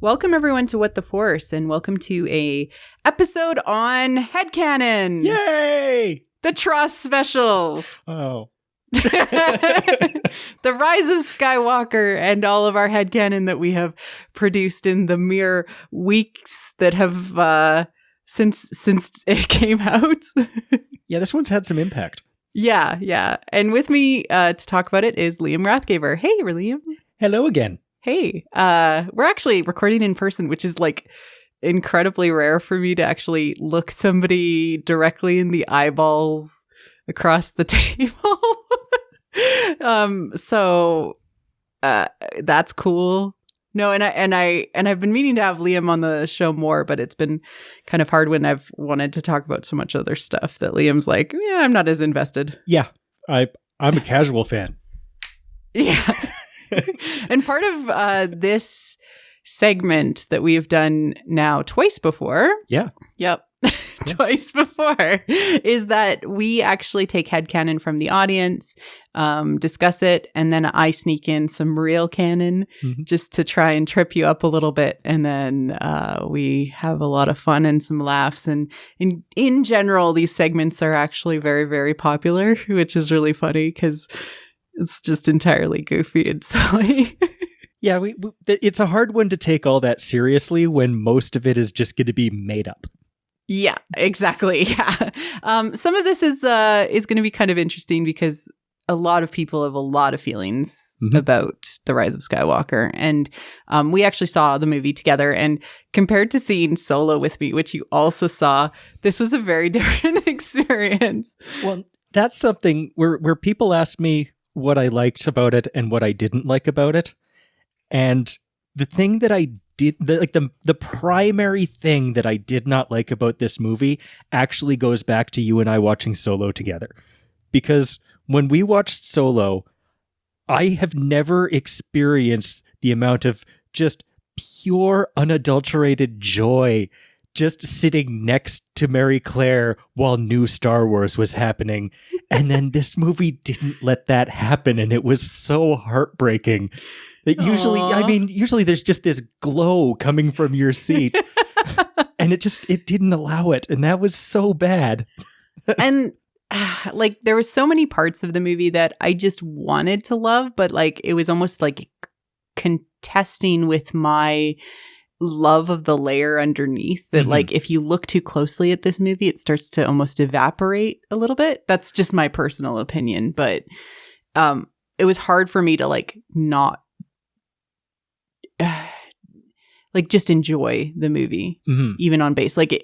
Welcome everyone to What the Force, and welcome to a episode on Headcanon. Yay! The Tross special. Oh. The Rise of Skywalker and all of our Headcanon that we have produced in the mere weeks that have since it came out. Yeah, this one's had some impact. Yeah. And with me to talk about it is Liam Rathgaver. Hey, Liam. Hello again. Hey, we're actually recording in person, which is like incredibly rare for me to actually look somebody directly in the eyeballs across the table. So that's cool. No, and I've been meaning to have Liam on the show more, but it's been kind of hard when I've wanted to talk about so much other stuff that Liam's like, yeah, I'm not as invested. Yeah, I'm a casual fan. Yeah. And part of this segment that we have done now twice before. Yeah. Yep. Twice before is that we actually take headcanon from the audience, discuss it, and then I sneak in some real canon just to try and trip you up a little bit. And then we have a lot of fun and some laughs. And in general, these segments are actually very, very popular, which is really funny because it's just entirely goofy and silly. Yeah, it's a hard one to take all that seriously when most of it is just going to be made up. Yeah, exactly. Yeah. Some of this is going to be kind of interesting because a lot of people have a lot of feelings about The Rise of Skywalker. And we actually saw the movie together. And compared to seeing Solo with me, which you also saw, this was a very different experience. Well, that's something where people ask me what I liked about it and what I didn't like about it. And the thing that I did, the primary thing that I did not like about this movie actually goes back to you and I watching Solo together. Because when we watched Solo, I have never experienced the amount of just pure, unadulterated joy just sitting next to Mary Claire while new Star Wars was happening. And then this movie didn't let that happen. And it was so heartbreaking that usually there's just this glow coming from your seat. And it didn't allow it. And that was so bad. And like there were so many parts of the movie that I just wanted to love, but like it was almost like contesting with my love of the layer underneath that like if you look too closely at this movie it starts to almost evaporate a little bit. That's just my personal opinion, but it was hard for me to like not like just enjoy the movie even on base. Like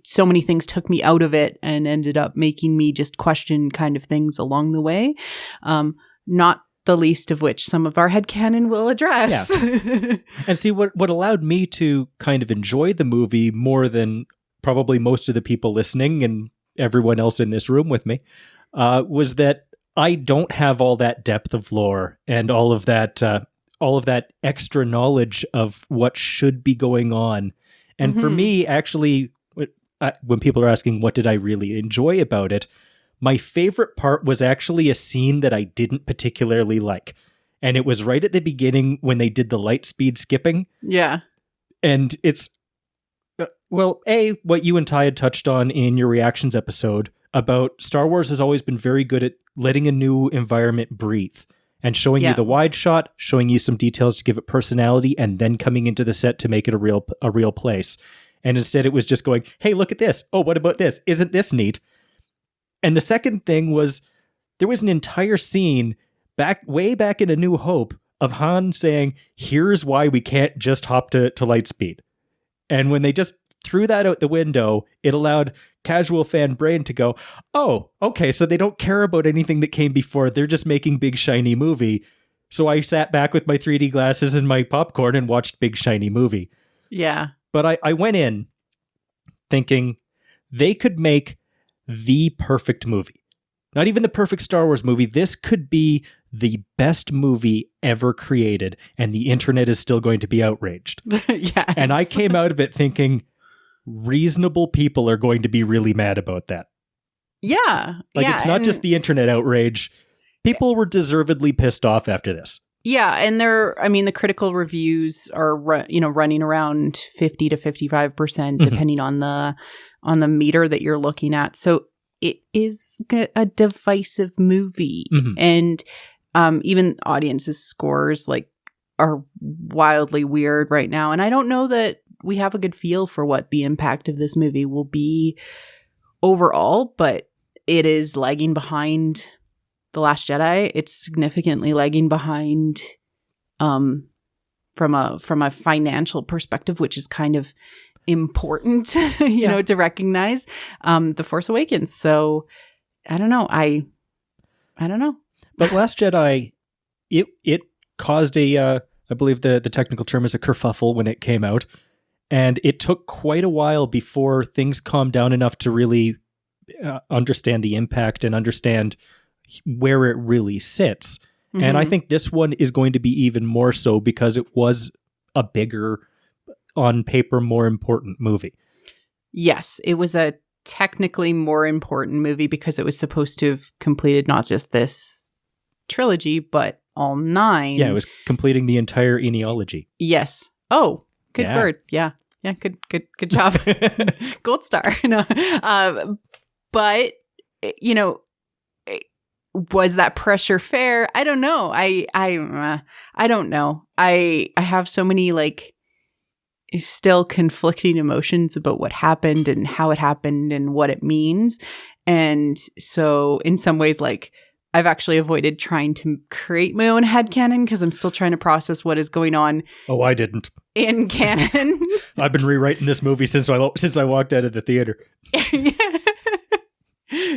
so many things took me out of it and ended up making me just question kind of things along the way, not the least of which some of our headcanon will address. Yeah. And see, what allowed me to kind of enjoy the movie more than probably most of the people listening and everyone else in this room with me was that I don't have all that depth of lore and all of that extra knowledge of what should be going on. And for me, actually, when people are asking what did I really enjoy about it, my favorite part was actually a scene that I didn't particularly like. And it was right at the beginning when they did the light speed skipping. Yeah. And it's, what you and Ty had touched on in your reactions episode about Star Wars has always been very good at letting a new environment breathe and showing you the wide shot, showing you some details to give it personality, and then coming into the set to make it a real place. And instead it was just going, hey, look at this. Oh, what about this? Isn't this neat? And the second thing was there was an entire scene way back in A New Hope of Han saying, here's why we can't just hop to light speed. And when they just threw that out the window, it allowed casual fan brain to go, oh, okay, so they don't care about anything that came before. They're just making big shiny movie. So I sat back with my 3D glasses and my popcorn and watched big shiny movie. Yeah. But I went in thinking they could make the perfect movie. Not even the perfect Star Wars movie. This could be the best movie ever created, and the internet is still going to be outraged. Yes. And I came out of it thinking reasonable people are going to be really mad about that. Yeah. Like, it's not just the internet outrage. People were deservedly pissed off after this. Yeah, and the critical reviews are running around 50 to 55% depending on the meter that you're looking at. So it is a divisive movie, and even audiences' scores are wildly weird right now. And I don't know that we have a good feel for what the impact of this movie will be overall, but it is lagging behind The Last Jedi. It's significantly lagging behind from a financial perspective, which is kind of important, to recognize, The Force Awakens. So I don't know. I don't know. But Last Jedi, it caused I believe the technical term is a kerfuffle when it came out. And it took quite a while before things calmed down enough to really understand the impact and understand where it really sits. Mm-hmm. And I think this one is going to be even more so because it was a bigger, on paper, more important movie. Yes, it was a technically more important movie because it was supposed to have completed not just this trilogy, but all 9. Yeah, it was completing the entire genealogy. Yes. Oh, good word. Yeah. Yeah, good job. Gold star. No. But, was that pressure fair? I don't know. I don't know. I have so many still conflicting emotions about what happened and how it happened and what it means. And so in some ways, I've actually avoided trying to create my own headcanon because I'm still trying to process what is going on. Oh, I didn't. In canon. I've been rewriting this movie since I walked out of the theater.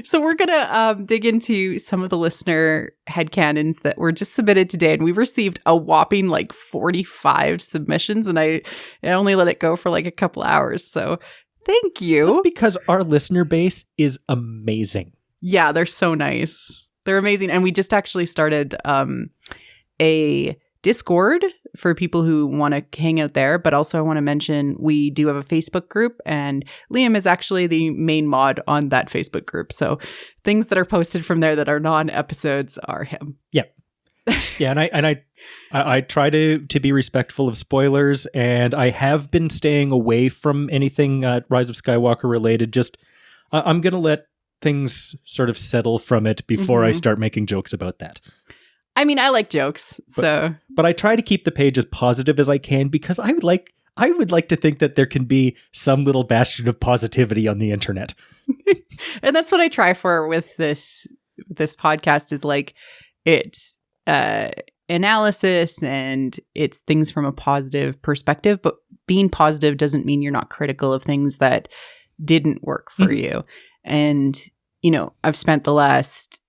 So we're going to dig into some of the listener headcanons that were just submitted today. And we received a whopping 45 submissions. And I only let it go for a couple hours. So thank you. That's because our listener base is amazing. Yeah, they're so nice. They're amazing. And we just actually started a Discord for people who want to hang out there. But also I want to mention we do have a Facebook group, and Liam is actually the main mod on that Facebook group. So things that are posted from there that are non-episodes are him. Yeah. Yeah. And I try to be respectful of spoilers, and I have been staying away from anything Rise of Skywalker related. Just I'm going to let things sort of settle from it before I start making jokes about that. I mean, I like jokes, but I try to keep the page as positive as I can because I would like to think that there can be some little bastion of positivity on the internet. And that's what I try for with this podcast is it's analysis and it's things from a positive perspective, but being positive doesn't mean you're not critical of things that didn't work for you. And, I've spent the last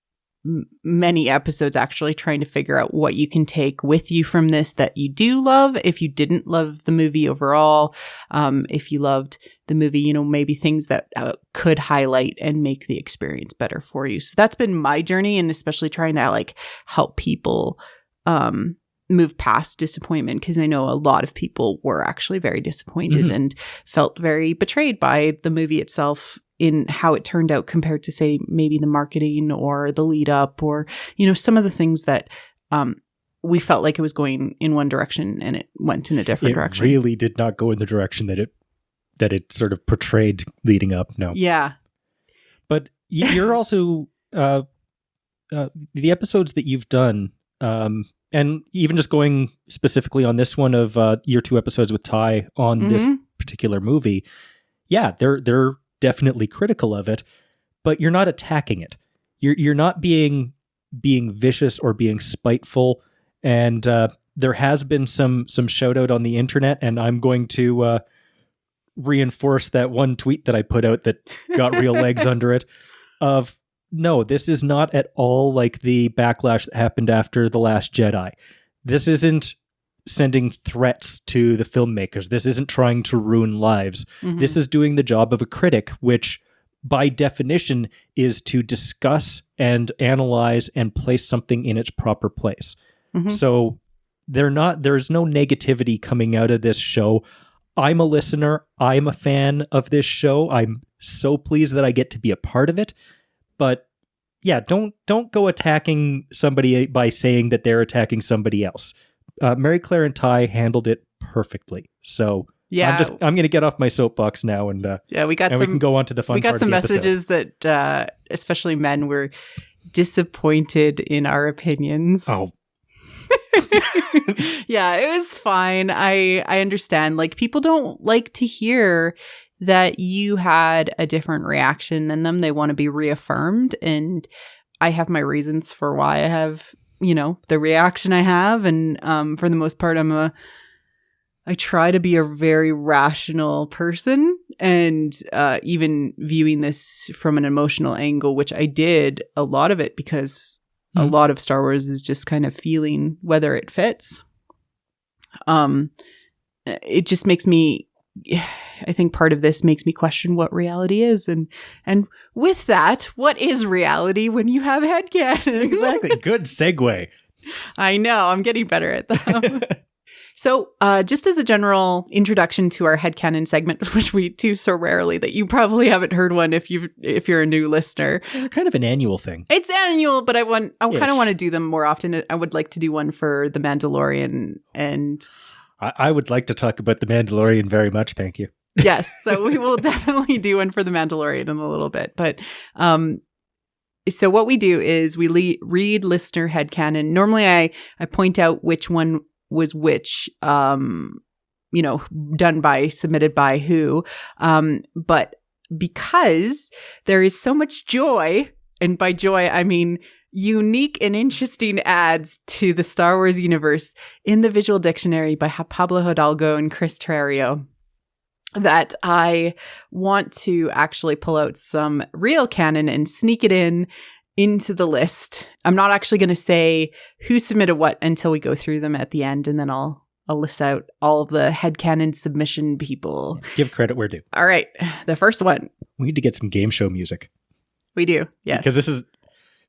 many episodes actually trying to figure out what you can take with you from this that you do love. If you didn't love the movie overall, if you loved the movie, maybe things that could highlight and make the experience better for you. So that's been my journey, and especially trying to help people move past disappointment, because I know a lot of people were actually very disappointed and felt very betrayed by the movie itself in how it turned out compared to, say, maybe the marketing or the lead up or, some of the things that we felt like it was going in one direction and it went in a different direction. It really did not go in the direction that it sort of portrayed leading up. No. Yeah. But you're also, the episodes that you've done, and even just going specifically on this one of your 2 episodes with Ty on this particular movie, yeah, they're definitely critical of it, but you're not attacking it. You're not being vicious or being spiteful. And there has been some shout out on the internet, and I'm going to reinforce that one tweet that I put out that got real legs under it of, no, this is not at all like the backlash that happened after The Last Jedi. This isn't sending threats to the filmmakers. This isn't trying to ruin lives. This is doing the job of a critic, which by definition is to discuss and analyze and place something in its proper place. So there's no negativity coming out of this show. I'm a listener. I'm a fan of this show. I'm so pleased that I get to be a part of it. But don't go attacking somebody by saying that they're attacking somebody else. Mary Claire and Ty handled it perfectly. So yeah, I'm going to get off my soapbox now, and we can go on to the fun. We got some messages that especially men were disappointed in our opinions. Oh. Yeah, it was fine. I understand. Like, people don't like to hear that you had a different reaction than them. They want to be reaffirmed, and I have my reasons for why I have, the reaction I have, and for the most part, I try to be a very rational person, and even viewing this from an emotional angle, which I did a lot of it because a lot of Star Wars is just kind of feeling whether it fits. It just makes me, I think part of this makes me question what reality is. And with that, what is reality when you have headcanon? Exactly. Good segue. I know. I'm getting better at them. So just as a general introduction to our headcanon segment, which we do so rarely that you probably haven't heard one if you're a new listener. They're kind of an annual thing. It's annual, but I kind of want to do them more often. I would like to do one for The Mandalorian, and I would like to talk about The Mandalorian very much, thank you. Yes, so we will definitely do one for The Mandalorian in a little bit. But so what we do is we read listener headcanon. Normally I point out which one was which, submitted by who. But because there is so much joy, and by joy, I mean unique and interesting adds to the Star Wars universe in the Visual Dictionary by Pablo Hidalgo and Chris Terrario, that I want to actually pull out some real canon and sneak it into the list. I'm not actually going to say who submitted what until we go through them at the end, and then I'll list out all of the headcanon submission people. Give credit where due. All right. The first one. We need to get some game show music. We do, yes. Because this is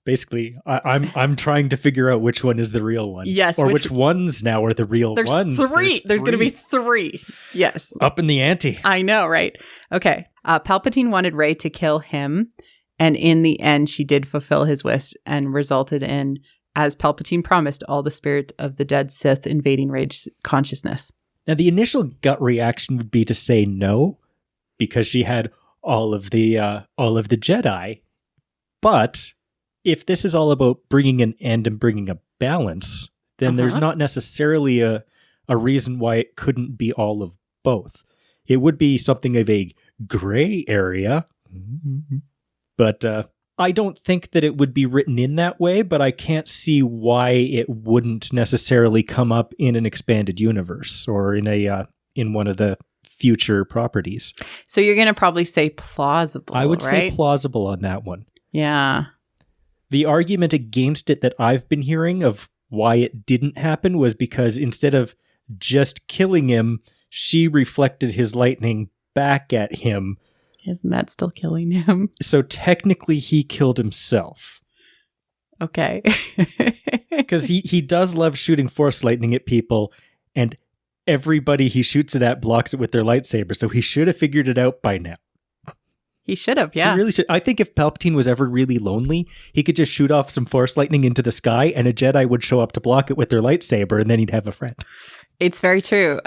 basically, I'm trying to figure out which one is the real one. Yes. Or which ones now are the real ones. There's going to be 3. Yes. Up in the ante. I know, right? Okay. Palpatine wanted Rey to kill him, and in the end, she did fulfill his wish and resulted in, as Palpatine promised, all the spirits of the dead Sith invading Rey's consciousness. Now, the initial gut reaction would be to say no, because she had all of the Jedi. But if this is all about bringing an end and bringing a balance, then there's not necessarily a reason why it couldn't be all of both. It would be something of a gray area. But I don't think that it would be written in that way, but I can't see why it wouldn't necessarily come up in an expanded universe or in one of the future properties. So you're going to probably say plausible, I would right? say plausible on that one. Yeah. The argument against it that I've been hearing of why it didn't happen was because instead of just killing him, she reflected his lightning back at him. Isn't that still killing him? So technically he killed himself. Okay. Because he does love shooting force lightning at people, and everybody he shoots it at blocks it with their lightsaber, so he should have figured it out by now. He should have, yeah. He really should. I think if Palpatine was ever really lonely, he could just shoot off some force lightning into the sky, and a Jedi would show up to block it with their lightsaber, and then he'd have a friend. It's very true.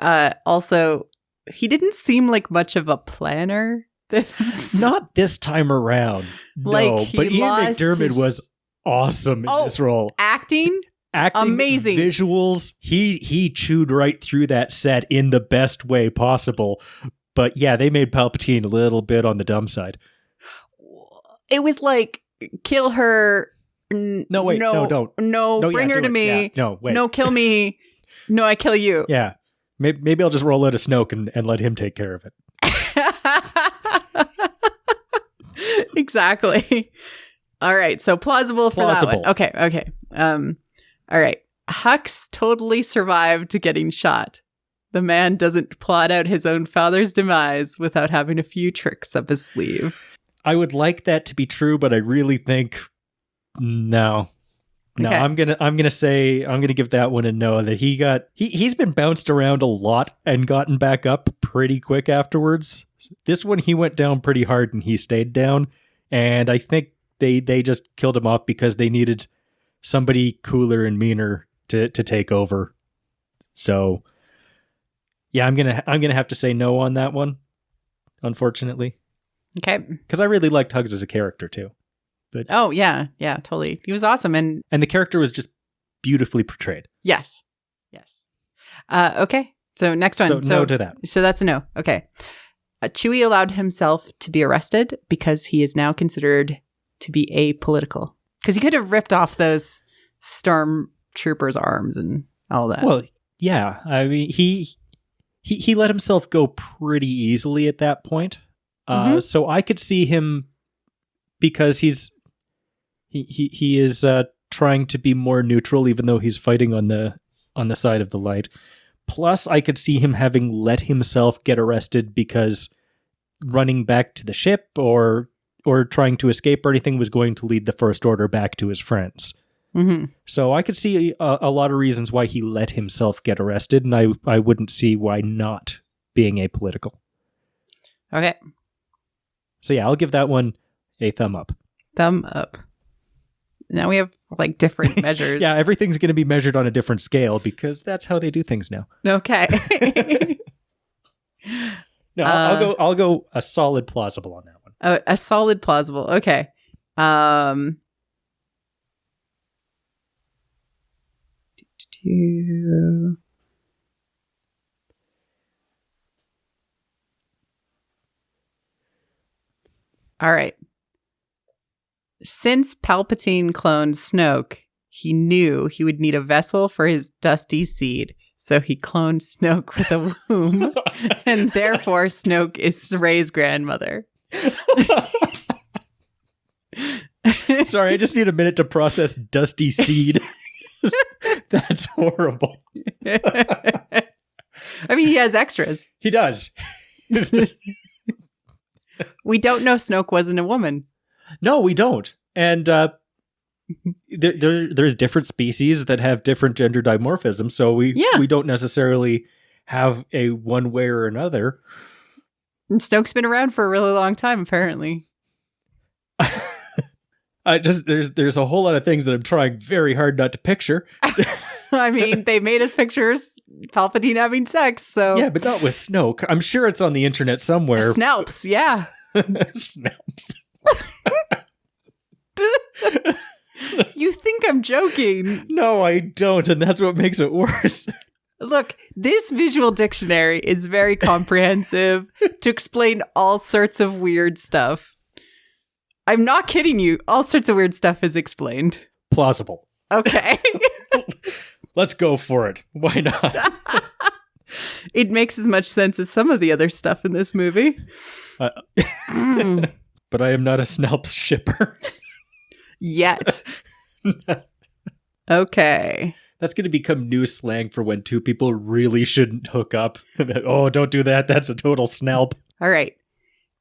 Also, he didn't seem like much of a planner. Not this time around. No, but Ian McDiarmid was awesome in this role. Acting, amazing. Visuals, he chewed right through that set in the best way possible. But yeah, they made Palpatine a little bit on the dumb side. It was like, kill her. No, don't. No, bring her to me. Yeah. No, wait. No, kill me. No, I kill you. Yeah. Maybe I'll just roll out a Snoke and let him take care of it. Exactly. All right. So plausible for that one. Okay. All right. Hux totally survived getting shot. The man doesn't plot out his own father's demise without having a few tricks up his sleeve. I would like that to be true, but I really think no. No, okay. I'm gonna give that one a no. That he's been bounced around a lot and gotten back up pretty quick afterwards. This one he went down pretty hard and he stayed down, and I think They just killed him off because they needed somebody cooler and meaner to take over. So yeah, I'm gonna have to say no on that one, unfortunately. Okay. Because I really liked Hugs as a character too. But oh yeah, totally. He was awesome, and the character was just beautifully portrayed. Yes. Okay. So next one. So no to that. So that's a no. Okay. Chewie allowed himself to be arrested because he is now considered to be apolitical. Because he could have ripped off those stormtroopers' arms and all that. Well, yeah. I mean, he let himself go pretty easily at that point. So I could see him, because he is trying to be more neutral, even though he's fighting on the side of the light. Plus, I could see him having let himself get arrested because running back to the ship or trying to escape or anything was going to lead the First Order back to his friends. Mm-hmm. So I could see a lot of reasons why he let himself get arrested, and I wouldn't see why not being apolitical. Okay. So yeah, I'll give that one a thumb up. Thumb up. Now we have like different measures. Yeah, everything's going to be measured on a different scale because that's how they do things now. Okay. No, I'll go a solid plausible on that one. A solid plausible. Okay. All right. Since Palpatine cloned Snoke, he knew he would need a vessel for his dusty seed. So he cloned Snoke with a womb, and therefore Snoke is Rey's grandmother. Sorry, I just need a minute to process dusty seed. That's horrible. I mean, he has extras. He does. We don't know Snoke wasn't a woman. No, we don't. And there's different species that have different gender dimorphism, so we don't necessarily have a one way or another. And Snoke's been around for a really long time, apparently. There's a whole lot of things that I'm trying very hard not to picture. I mean, they made us pictures Palpatine having sex, so... Yeah, but not with Snoke. I'm sure it's on the internet somewhere. Snalps, yeah. Snalps. You think I'm joking? No, I don't, and that's what makes it worse. Look, this visual dictionary is very comprehensive to explain all sorts of weird stuff. I'm not kidding you. All sorts of weird stuff is explained. Plausible. Okay. Let's go for it. Why not? It makes as much sense as some of the other stuff in this movie. But I am not a Snalps shipper. Yet. Okay. That's going to become new slang for when two people really shouldn't hook up. Oh, don't do that. That's a total snalp. All right.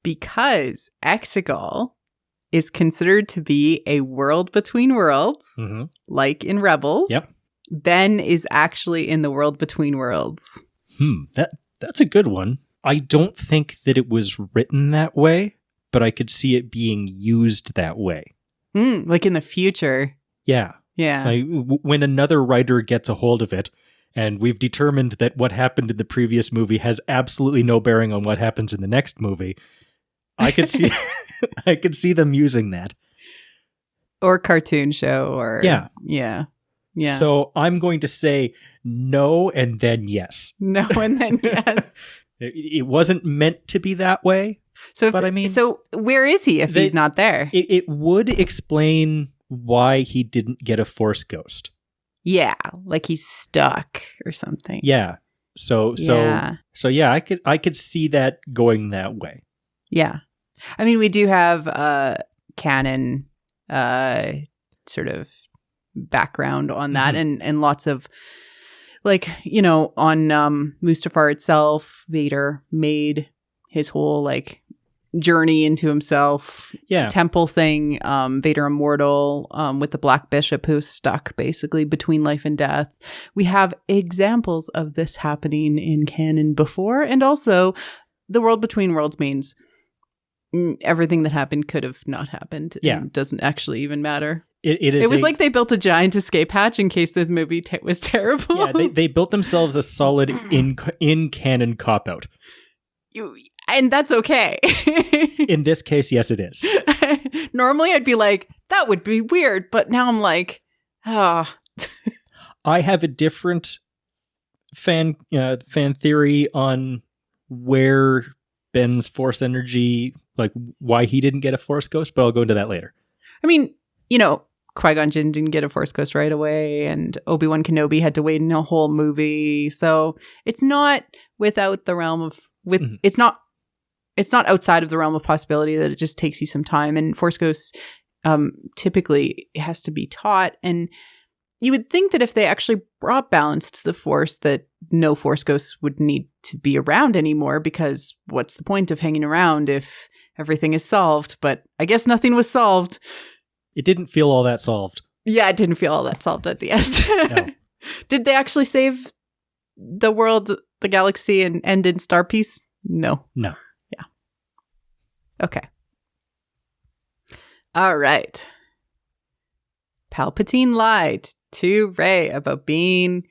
Because Exegol is considered to be a world between worlds, like in Rebels. Yep. Ben is actually in the world between worlds. That's a good one. I don't think that it was written that way, but I could see it being used that way. Like in the future. Yeah. Yeah. Like, when another writer gets a hold of it, and we've determined that what happened in the previous movie has absolutely no bearing on what happens in the next movie, I could see I could see them using that. Or cartoon show or Yeah. So I'm going to say no and then yes. No and then yes. It wasn't meant to be that way. So where is he if he's not there? It would explain why he didn't get a Force ghost. Yeah, like he's stuck or something. Yeah. So yeah, I could see that going that way. Yeah. I mean, we do have canon sort of background on that and lots of, like, you know, on Mustafar itself, Vader made his whole like journey into himself temple thing, Vader Immortal, with the Black Bishop who's stuck basically between life and death. We have examples of this happening in canon before, and also the world between worlds means everything that happened could have not happened. Yeah. And doesn't actually even matter. It was like they built a giant escape hatch in case this movie was terrible. Yeah, they built themselves a solid in canon cop-out. And that's okay. In this case, yes, it is. Normally, I'd be like, that would be weird. But now I'm like, ah. I have a different fan theory on where Ben's force energy, like why he didn't get a force ghost, but I'll go into that later. I mean, Qui-Gon Jinn didn't get a force ghost right away, and Obi-Wan Kenobi had to wait in a whole movie. So it's not without the realm of it's not outside of the realm of possibility that it just takes you some time. And force ghosts typically has to be taught. And you would think that if they actually brought balance to the force, that no force ghosts would need to be around anymore, because what's the point of hanging around if everything is solved? But I guess nothing was solved. It didn't feel all that solved. Yeah, it didn't feel all that solved at the end. No. Did they actually save the world, the galaxy, and end in Star Peace? No. No. Yeah. Okay. All right. Palpatine lied to Rey about being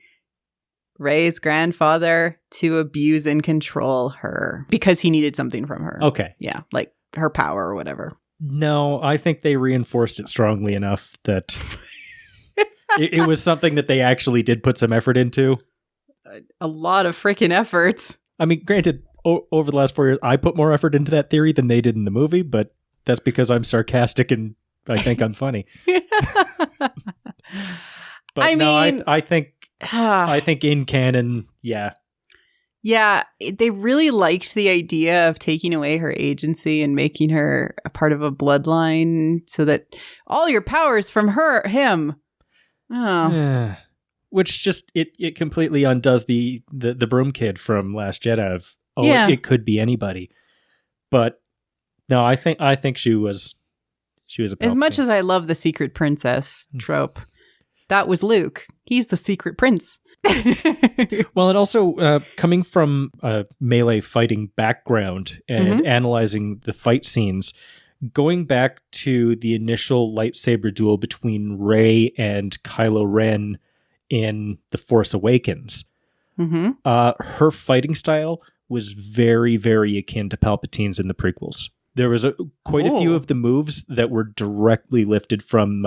Rey's grandfather to abuse and control her because he needed something from her. Okay. Yeah, like her power or whatever. No, I think they reinforced it strongly enough that it was something that they actually did put some effort into. A lot of freaking efforts. I mean, granted, over the last 4 years, I put more effort into that theory than they did in the movie, but that's because I'm sarcastic and I think I'm funny. But I think in canon, yeah. Yeah, they really liked the idea of taking away her agency and making her a part of a bloodline so that all your power is from him. Oh. Which just, it completely undoes the broom kid from Last Jedi of, it could be anybody. But no, I think she was a Palpatine. As much as I love the secret princess trope, that was Luke. He's the secret prince. Well, and also coming from a melee fighting background and analyzing the fight scenes, going back to the initial lightsaber duel between Rey and Kylo Ren in The Force Awakens, her fighting style was very, very akin to Palpatine's in the prequels. There was quite a few of the moves that were directly lifted from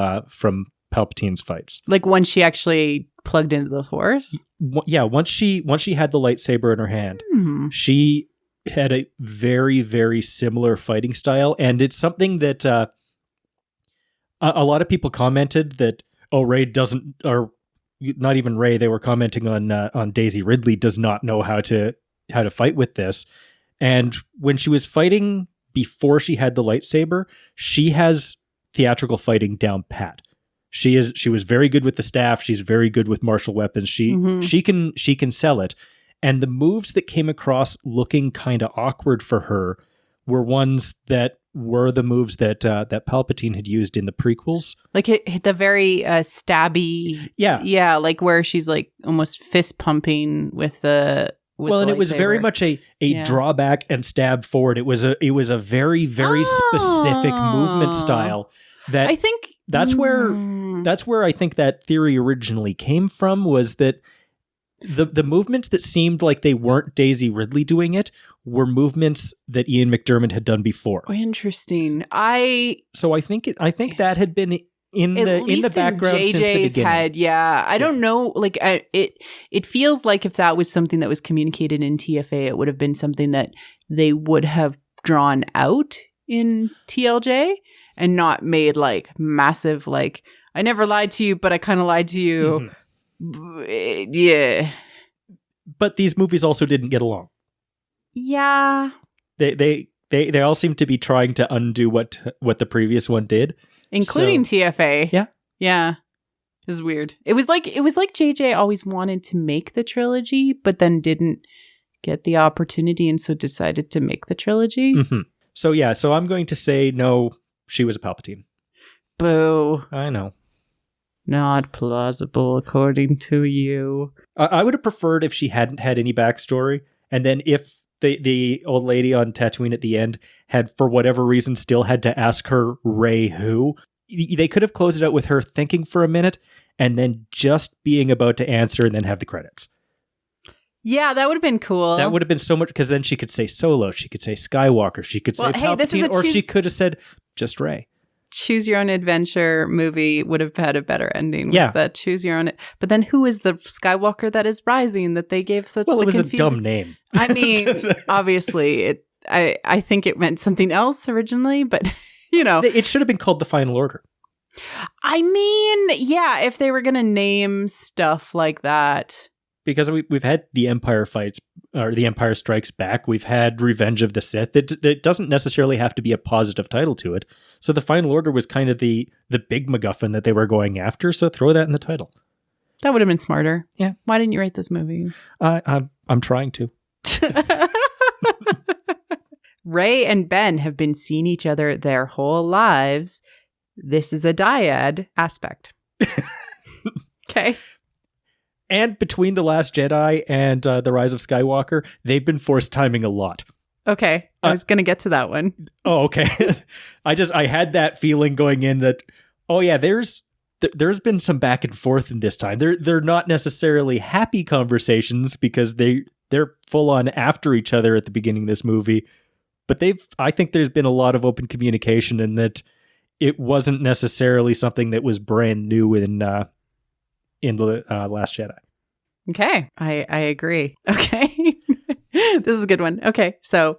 Palpatine's fights. Like once she actually plugged into the Force? Yeah, once she had the lightsaber in her hand, she had a very, very similar fighting style. And it's something that a lot of people commented that, Rey doesn't, or not even Rey, they were commenting on Daisy Ridley does not know how to fight with this. And when she was fighting before she had the lightsaber, she has theatrical fighting down pat. She was very good with the staff. She's very good with martial weapons. She can sell it. And the moves that came across looking kind of awkward for her were ones that were the moves that Palpatine had used in the prequels. Like the very stabby. Yeah, like where she's like almost fist pumping with the and it was very much a drawback and stab forward. It was a very, very specific movement style that I think that's where I think that theory originally came from, was that the movements that seemed like they weren't Daisy Ridley doing it were movements that Ian McDiarmid had done before. Oh, interesting. So I think that had been in the background in since the beginning. Head, I don't know. Like it feels like if that was something that was communicated in TFA, it would have been something that they would have drawn out in TLJ and not made like massive. Like, I never lied to you, but I kind of lied to you. Yeah. But these movies also didn't get along. Yeah. They all seem to be trying to undo what the previous one did. Including TFA. Yeah. Yeah. This is weird. It was like JJ always wanted to make the trilogy, but then didn't get the opportunity and so decided to make the trilogy. Mm-hmm. So I'm going to say no, she was a Palpatine. Boo. I know. Not plausible according to you. I would have preferred if she hadn't had any backstory, and then if the old lady on Tatooine at the end had, for whatever reason, still had to ask her Rey who. They could have closed it out with her thinking for a minute and then just being about to answer and then have the credits. Yeah, that would have been cool. That would have been so much, because then she could say Solo, she could say Skywalker, she could say Palpatine, or she could have said just Rey. Choose Your Own Adventure movie would have had a better ending. Yeah. That Choose Your Own. But then who is the Skywalker that is rising that they gave such Well, it was confusing... a dumb name. I mean, obviously, I think it meant something else originally, but, you know. It should have been called The Final Order. I mean, yeah, if they were going to name stuff like that. Because we've had the Empire fights, or the Empire Strikes Back. We've had Revenge of the Sith. It doesn't necessarily have to be a positive title to it. So The Final Order was kind of the big MacGuffin that they were going after. So throw that in the title. That would have been smarter. Yeah. Why didn't you write this movie? I'm trying to. Rey and Ben have been seeing each other their whole lives. This is a dyad aspect. Okay. And between The Last Jedi and The Rise of Skywalker, they've been forced timing a lot. Okay. I was going to get to that one. Oh, okay. I had that feeling going in that, oh yeah, there's been some back and forth in this time. They're not necessarily happy conversations because they're full on after each other at the beginning of this movie. But I think there's been a lot of open communication, and that it wasn't necessarily something that was brand new in The Last Jedi. Okay. I agree. Okay. This is a good one. Okay. So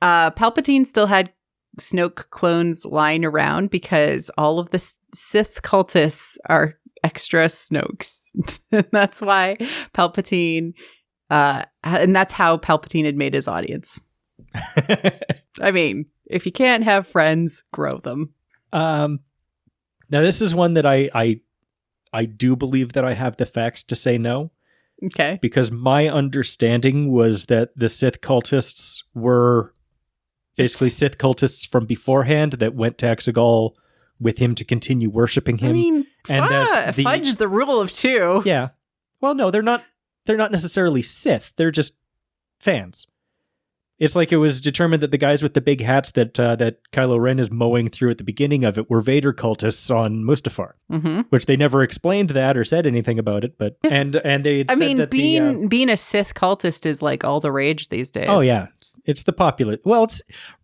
Palpatine still had Snoke clones lying around because all of the Sith cultists are extra Snokes. And that's why Palpatine, and that's how Palpatine had made his audience. I mean, if you can't have friends, grow them. Now this is one that I do believe that I have the facts to say no. Okay. Because my understanding was that the Sith cultists were basically Sith cultists from beforehand that went to Exegol with him to continue worshiping him. I mean, and that fudge the rule of two. Yeah. Well, no, they're not necessarily Sith. They're just fans. It's like it was determined that the guys with the big hats that Kylo Ren is mowing through at the beginning of it were Vader cultists on Mustafar, which they never explained that or said anything about it. But and they, I mean, being a Sith cultist is like all the rage these days. Oh yeah, it's the popular. Well, it's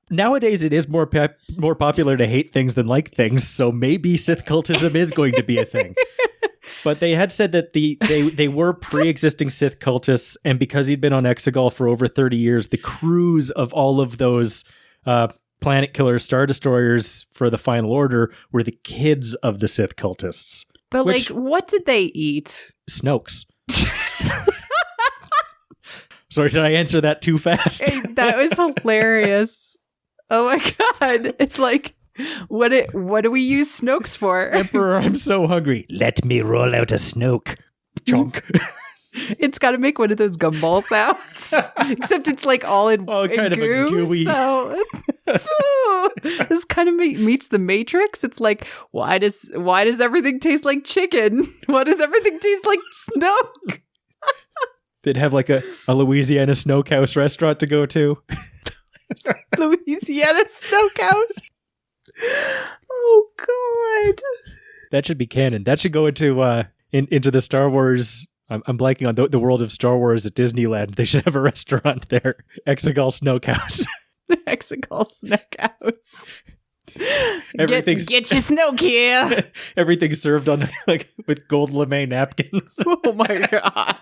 nowadays it is more popular to hate things than like things. So maybe Sith cultism is going to be a thing. But they had said that they were pre-existing Sith cultists, and because he'd been on Exegol for over 30 years, the crews of all of those planet killer Star Destroyers for the Final Order were the kids of the Sith cultists. But what did they eat? Snokes. Sorry, did I answer that too fast? That was hilarious. Oh my god. It's like, what do we use Snokes for? Emperor, I'm so hungry. Let me roll out a Snoke. Chunk. It's got to make one of those gumball sounds. Except it's like all in, kind goo, of a gooey. So this kind of meets the Matrix. It's like, why does everything taste like chicken? Why does everything taste like Snoke? They'd have like a Louisiana Smokehouse restaurant to go to. Louisiana Smokehouse. Oh God, that should be canon. That should go into the Star Wars. I'm blanking on the world of Star Wars at Disneyland. They should have a restaurant there, Exegol Smokehouse. Exegol Smokehouse. Everything's get your Snoke here. Everything's served on with gold lame napkins. Oh my God.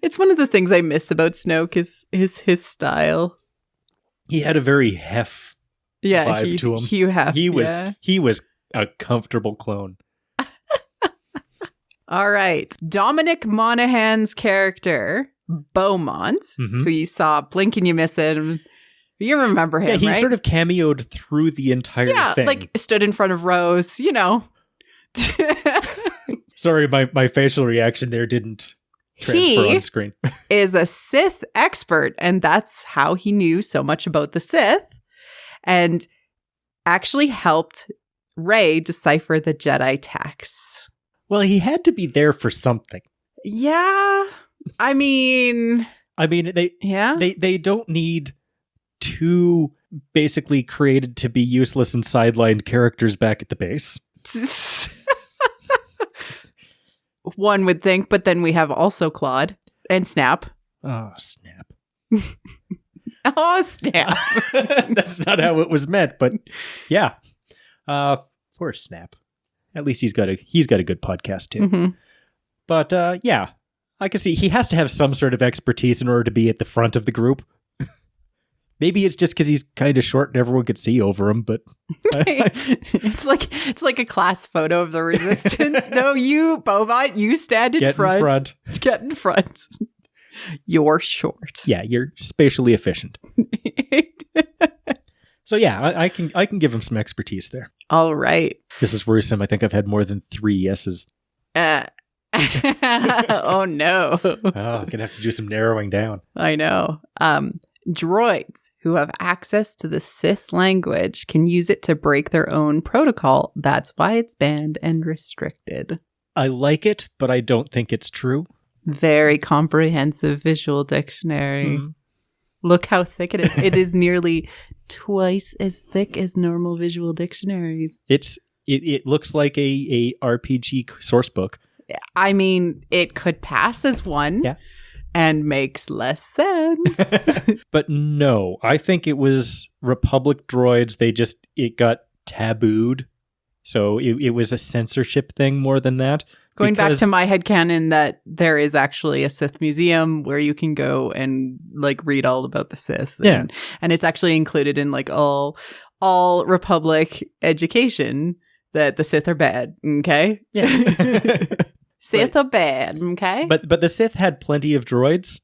It's one of the things I miss about Snoke is his style. He had a very vibe to him. He was a comfortable clone. All right. Dominic Monaghan's character, Beaumont, who you saw blink and you miss it. You remember him, he right? sort of cameoed through the entire thing. Like stood in front of Rose, Sorry, my facial reaction there didn't transfer on screen. Is a Sith expert, and that's how he knew so much about the Sith, and actually helped Rey decipher the Jedi texts. Well, he had to be there for something. Yeah. I mean, I mean, they don't need two basically created to be useless and sidelined characters back at the base. One would think, but then we have also Claude and Snap. Oh, Snap. Oh, Snap. That's not how it was meant, but yeah. Poor Snap. At least he's got a good podcast too. Mm-hmm. But yeah, I can see he has to have some sort of expertise in order to be at the front of the group. Maybe it's just because he's kind of short and everyone could see over him, but it's like a class photo of the Resistance. No, you, Bobot, you stand in front. Get in front. You're short. Yeah, you're spatially efficient. So yeah, I can give him some expertise there. All right. This is worrisome. I think I've had more than 3 yeses. Oh no. Oh, I'm gonna have to do some narrowing down. I know. Droids who have access to the Sith language can use it to break their own protocol. That's why it's banned and restricted. I like it, but I don't think it's true. Very comprehensive visual dictionary. Mm-hmm. Look how thick it is. It is nearly twice as thick as normal visual dictionaries. It looks like a RPG source book. I mean, it could pass as one. Yeah. And makes less sense. But no, I think it was Republic droids. It got tabooed. So it was a censorship thing more than that. Going back to my headcanon that there is actually a Sith museum where you can go and like read all about the Sith. And it's actually included in like all Republic education that the Sith are bad. Okay? Yeah. Sith are bad, okay? But the Sith had plenty of droids,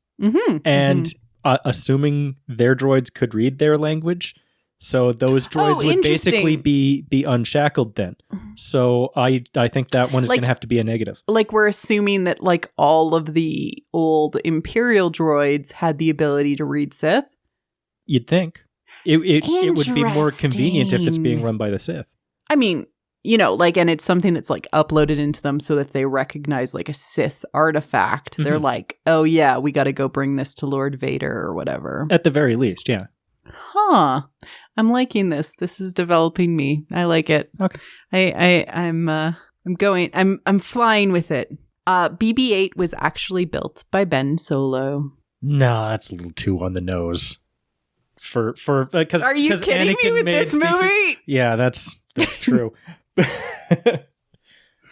and assuming their droids could read their language, so those droids would basically be unshackled then. So I think that one is going to have to be a negative. Like we're assuming that like all of the old Imperial droids had the ability to read Sith? You'd think. It would be more convenient if it's being run by the Sith. I mean, you know, like, and it's something that's like uploaded into them so that if they recognize like a Sith artifact, they're like, oh yeah, we got to go bring this to Lord Vader or whatever. At the very least, yeah. Huh. I'm liking this. This is developing me. I like it. Okay. I'm flying with it. BB-8 was actually built by Ben Solo. No, that's a little too on the nose. Because are you kidding me with this movie? Yeah, that's true.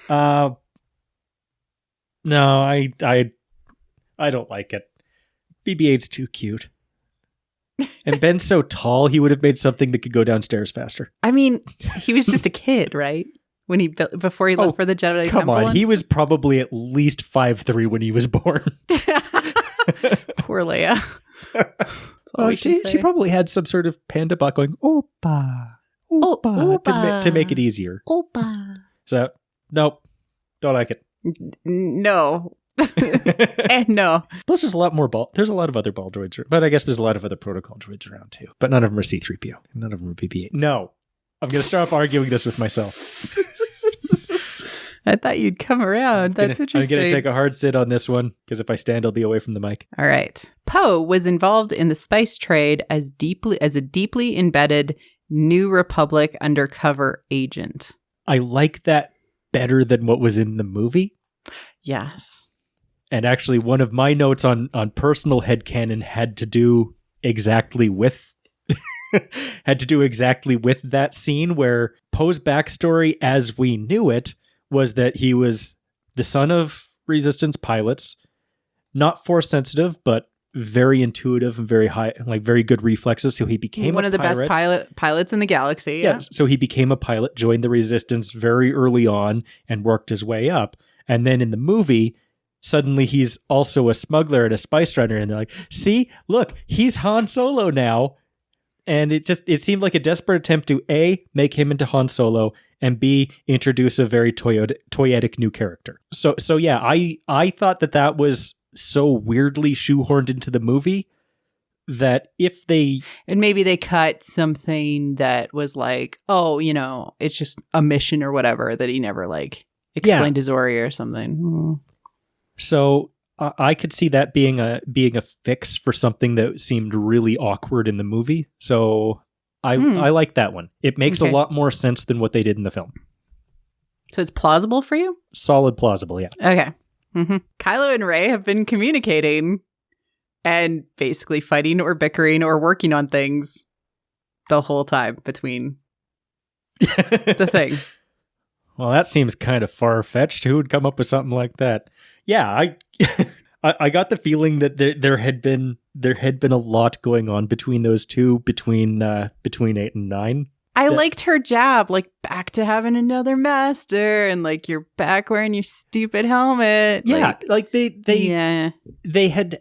No, I don't like it. BB-8's too cute. And Ben's so tall, he would have made something that could go downstairs faster. I mean, he was just a kid, right? When he before he left for the Jedi Come Temple. on, he was probably at least 5'3" when he was born. Poor Leia. Well, she probably had some sort of panda bot going, Oppa, Oppa, to make it easier. Oppa. So, nope, don't like it. No. And no. Plus, there's a lot more there's a lot of other ball droids, but I guess there's a lot of other protocol droids around too. But none of them are C-3PO. None of them are BB-8. No. I'm going to start arguing this with myself. I thought you'd come around. That's interesting. I'm going to take a hard sit on this one, because if I stand, I'll be away from the mic. All right. Poe was involved in the spice trade as a deeply embedded New Republic undercover agent. I like that better than what was in the movie. Yes. And actually, one of my notes on personal headcanon had to do exactly with that scene where Poe's backstory as we knew it was that he was the son of Resistance pilots, not force sensitive, but very intuitive and very high, like very good reflexes. So he became one of the best pilots in the galaxy. Yeah. So he became a pilot, joined the Resistance very early on, and worked his way up. And then in the movie, suddenly he's also a smuggler and a spice runner, and they're like, "See, look, he's Han Solo now." And it seemed like a desperate attempt to A, make him into Han Solo, and B, introduce a very toyetic new character. So yeah, I thought that was so weirdly shoehorned into the movie that if they... And maybe they cut something that was like, oh, you know, it's just a mission or whatever that he never like explained to Zori or something. So I could see that being a fix for something that seemed really awkward in the movie. So I like that one. It makes a lot more sense than what they did in the film. So it's plausible for you? Solid plausible, yeah. Okay. Mm-hmm. Kylo and Rey have been communicating and basically fighting or bickering or working on things the whole time between the thing. Well, that seems kind of far-fetched. Who would come up with something like that? Yeah, I got the feeling that there had been a lot going on between those two between 8 and 9. I liked her jab, like, back to having another master, and like, you're back wearing your stupid helmet. Yeah, like they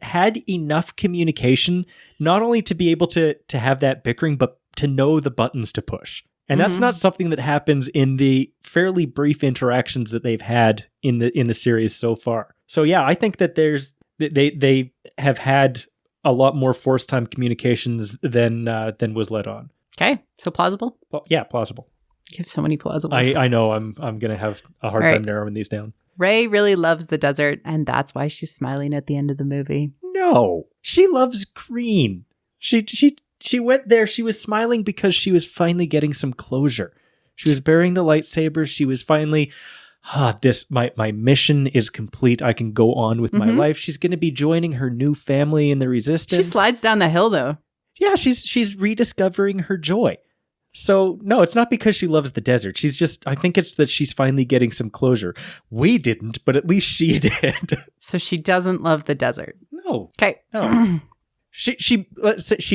had enough communication not only to be able to have that bickering, but to know the buttons to push. And that's not something that happens in the fairly brief interactions that they've had in the series so far. So yeah, I think that they have had a lot more force time communications than was let on. Okay, so plausible? Well, yeah, plausible. You have so many plausibles. I know I'm going to have a hard time narrowing these down. Rey really loves the desert, and that's why she's smiling at the end of the movie. No, she loves green. She went there. She was smiling because she was finally getting some closure. She was burying the lightsabers. She was finally, my mission is complete. I can go on with my life. She's going to be joining her new family in the Resistance. She slides down the hill, though. Yeah, she's rediscovering her joy. So no, it's not because she loves the desert. I think it's that she's finally getting some closure. We didn't, but at least she did. So she doesn't love the desert. No. Okay. No. She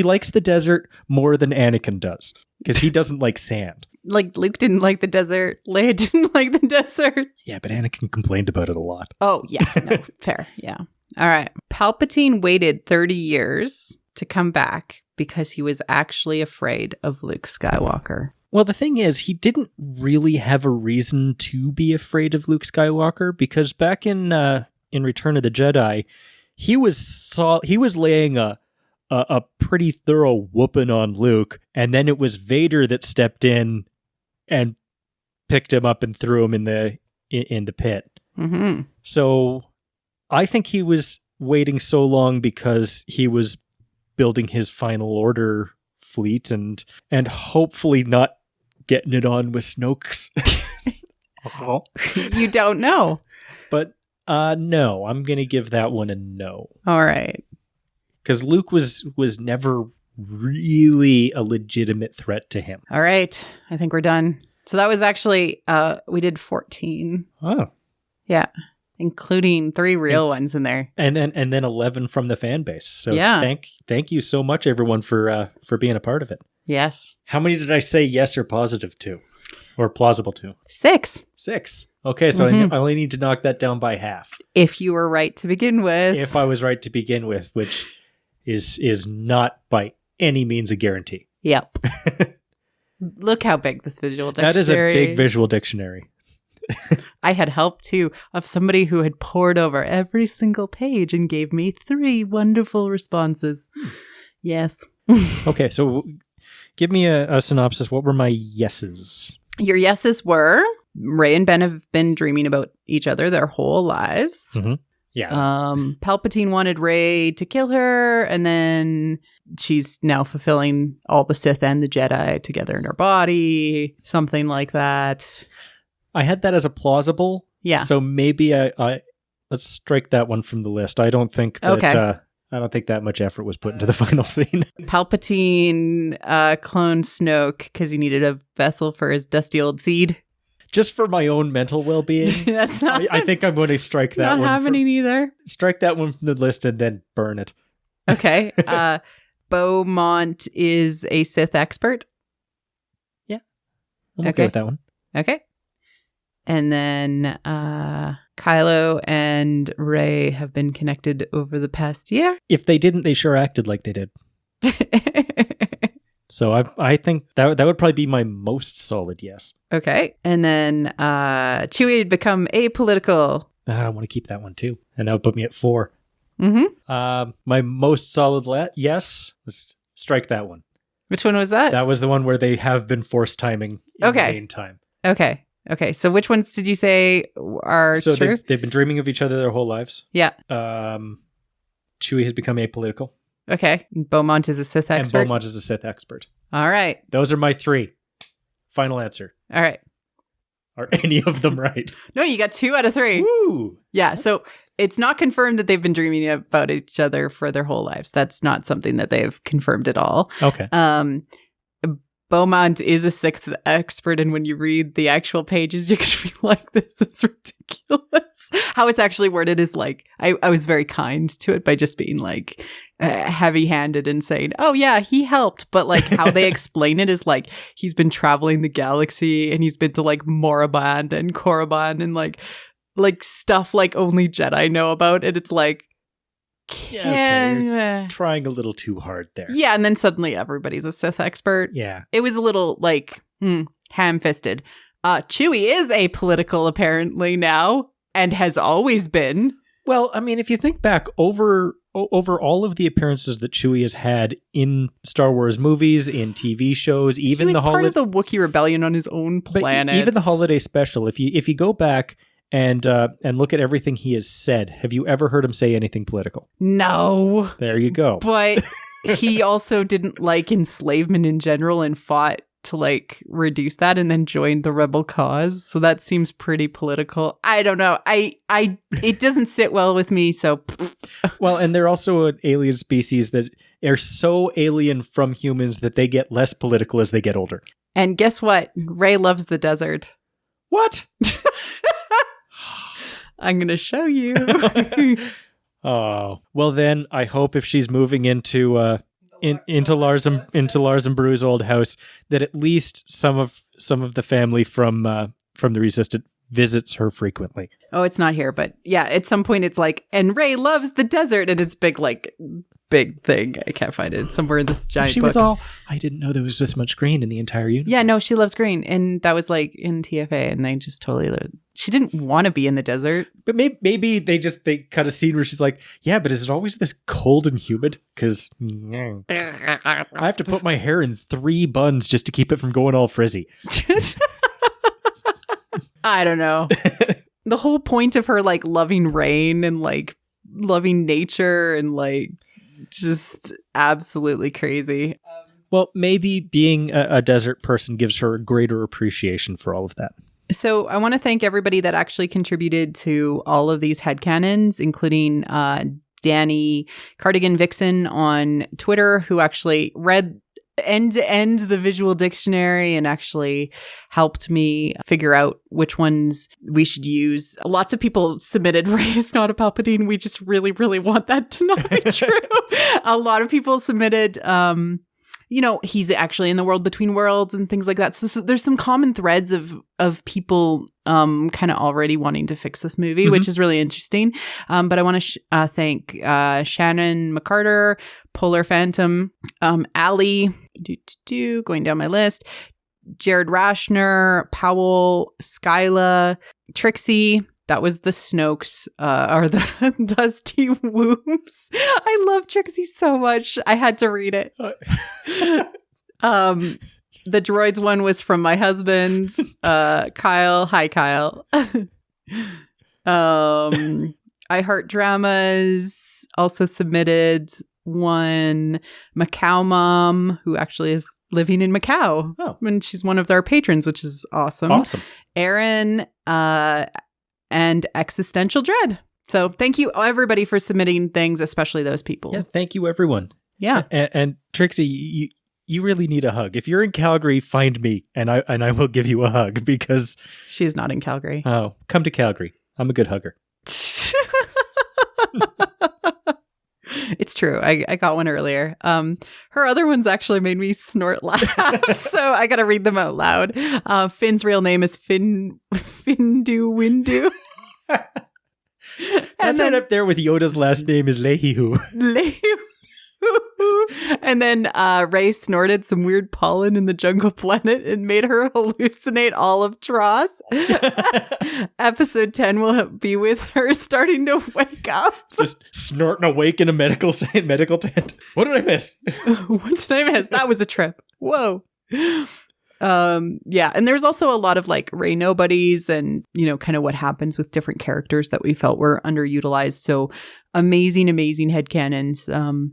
likes the desert more than Anakin does because he doesn't like sand. Like Luke didn't like the desert. Leia didn't like the desert. Yeah, but Anakin complained about it a lot. Oh, yeah. No, fair. Yeah. All right. Palpatine waited 30 years to come back because he was actually afraid of Luke Skywalker. Well, the thing is, he didn't really have a reason to be afraid of Luke Skywalker because back in Return of the Jedi, he was laying a pretty thorough whooping on Luke, and then it was Vader that stepped in and picked him up and threw him in the pit. Mm-hmm. So I think he was waiting so long because he was building his Final Order fleet and hopefully not getting it on with Snoke's. You don't know. But no, I'm going to give that one a no. All right. Because Luke was never really a legitimate threat to him. All right. I think we're done. So that was actually, we did 14. Oh. Yeah. Including 3 real ones in there. And then 11 from the fan base. So yeah. Thank you so much, everyone, for being a part of it. Yes. How many did I say yes or positive to? Or plausible to? 6. 6. Okay, so I only need to knock that down by half. If you were right to begin with. If I was right to begin with, which is not by any means a guarantee. Yep. Look how big this visual dictionary is. That is a big visual dictionary. I had help, too, of somebody who had pored over every single page and gave me 3 wonderful responses. Yes. Okay, so give me a synopsis. What were my yeses? Your yeses were Rey and Ben have been dreaming about each other their whole lives. Mm-hmm. Yeah. Palpatine wanted Rey to kill her, and then she's now fulfilling all the Sith and the Jedi together in her body. Something like that. I had that as a plausible. Yeah. So maybe I let's strike that one from the list. I don't think that I don't think that much effort was put into the final scene. Palpatine cloned Snoke because he needed a vessel for his dusty old seed. Just for my own mental well-being. That's not. I think I'm going to strike that one. Not happening either. Strike that one from the list and then burn it. Okay. Beaumont is a Sith expert. Yeah. I'm okay with that one. Okay. And then Kylo and Rey have been connected over the past year. If they didn't, they sure acted like they did. So I think that would probably be my most solid yes. Okay. And then Chewie had become apolitical. I want to keep that one too. And that would put me at 4. Mm-hmm. My most solid yes. Let's strike that one. Which one was that? That was the one where they have been force timing in the meantime. Okay. Okay, so which ones did you say are So true? they've been dreaming of each other their whole lives. Yeah. Chewie has become apolitical. Okay. Beaumont is a Sith expert. And Beaumont is a Sith expert. All right. Those are my 3. Final answer. All right. Are any of them right? No, you got 2 out of 3. Woo! Yeah, so it's not confirmed that they've been dreaming about each other for their whole lives. That's not something that they've confirmed at all. Okay. Beaumont is a Sith expert, and when you read the actual pages, you're going to be like, this is ridiculous. How it's actually worded is like, I was very kind to it by just being like heavy-handed and saying, oh yeah, he helped. But like how they explain it is like, he's been traveling the galaxy and he's been to like Moraband and Korriban and like stuff like only Jedi know about. And it's like, you're trying a little too hard there. Yeah, and then suddenly everybody's a Sith expert. Yeah. It was a little, like, ham-fisted. Chewie is apolitical, apparently, now, and has always been. Well, I mean, if you think back over all of the appearances that Chewie has had in Star Wars movies, in TV shows, even he was part of the Wookiee Rebellion on his own planet. Even the holiday special, if you go back and look at everything he has said, have you ever heard him say anything political? No. There you go. But he also didn't like enslavement in general and fought to like reduce that and then joined the rebel cause. So that seems pretty political. I don't know. It doesn't sit well with me. So well, and they're also an alien species that are so alien from humans that they get less political as they get older. And guess what? Rey loves the desert. What? I'm going to show you. Oh, well then I hope if she's moving into Lars and Bru's old house, that at least some of the family from the Resistant visits her frequently. Oh, it's not here, but yeah, at some point it's like, and Rey loves the desert, and it's big thing. I can't find it. It's somewhere in this giant She book. was all, I didn't know there was this much green in the entire universe. Yeah, no, she loves green, and that was like in TFA, and they just totally she didn't want to be in the desert. But maybe they cut a scene where she's like, yeah, but is it always this cold and humid? Because I have to put my hair in 3 buns just to keep it from going all frizzy. I don't know. The whole point of her like loving rain and like loving nature and like just absolutely crazy. Well, maybe being a desert person gives her a greater appreciation for all of that. So I want to thank everybody that actually contributed to all of these headcanons, including Danny Cardigan Vixen on Twitter, who actually read end to end the visual dictionary and actually helped me figure out which ones we should use. Lots of people submitted Rey is not a Palpatine. We just really, really want that to not be true. A lot of people submitted he's actually in the world between worlds and things like that. So there's some common threads of people kind of already wanting to fix this movie, which is really interesting. But I want to thank Shannon McCarter, Polar Phantom, Ali, going down my list, Jared Rashner, Powell, Skyla, Trixie. That was the Snokes, or the Dusty Wombs. I love Trixie so much. I had to read it. The droids one was from my husband, Kyle. Hi, Kyle. I Heart Dramas also submitted one. Macau Mom, who actually is living in Macau. Oh. And she's one of our patrons, which is awesome. Awesome. Aaron, and Existential Dread. So thank you everybody for submitting things, especially those people. Yes, thank you everyone. Yeah. And Trixie, you really need a hug. If you're in Calgary, find me and I will give you a hug because she's not in Calgary. Oh, come to Calgary. I'm a good hugger. It's true. I got one earlier. Her other ones actually made me snort laugh, so I got to read them out loud. Finn's real name is Findu Windu. That's right up there with Yoda's last name is Lehihu. And then Rey snorted some weird pollen in the jungle planet and made her hallucinate all of Tross. Episode 10 will be with her starting to wake up. Just snorting awake in a medical tent. What did I miss? What did I miss? That was a trip. Whoa. Yeah, and there's also a lot of like Rey nobodies and, you know, kind of what happens with different characters that we felt were underutilized. So amazing headcanons.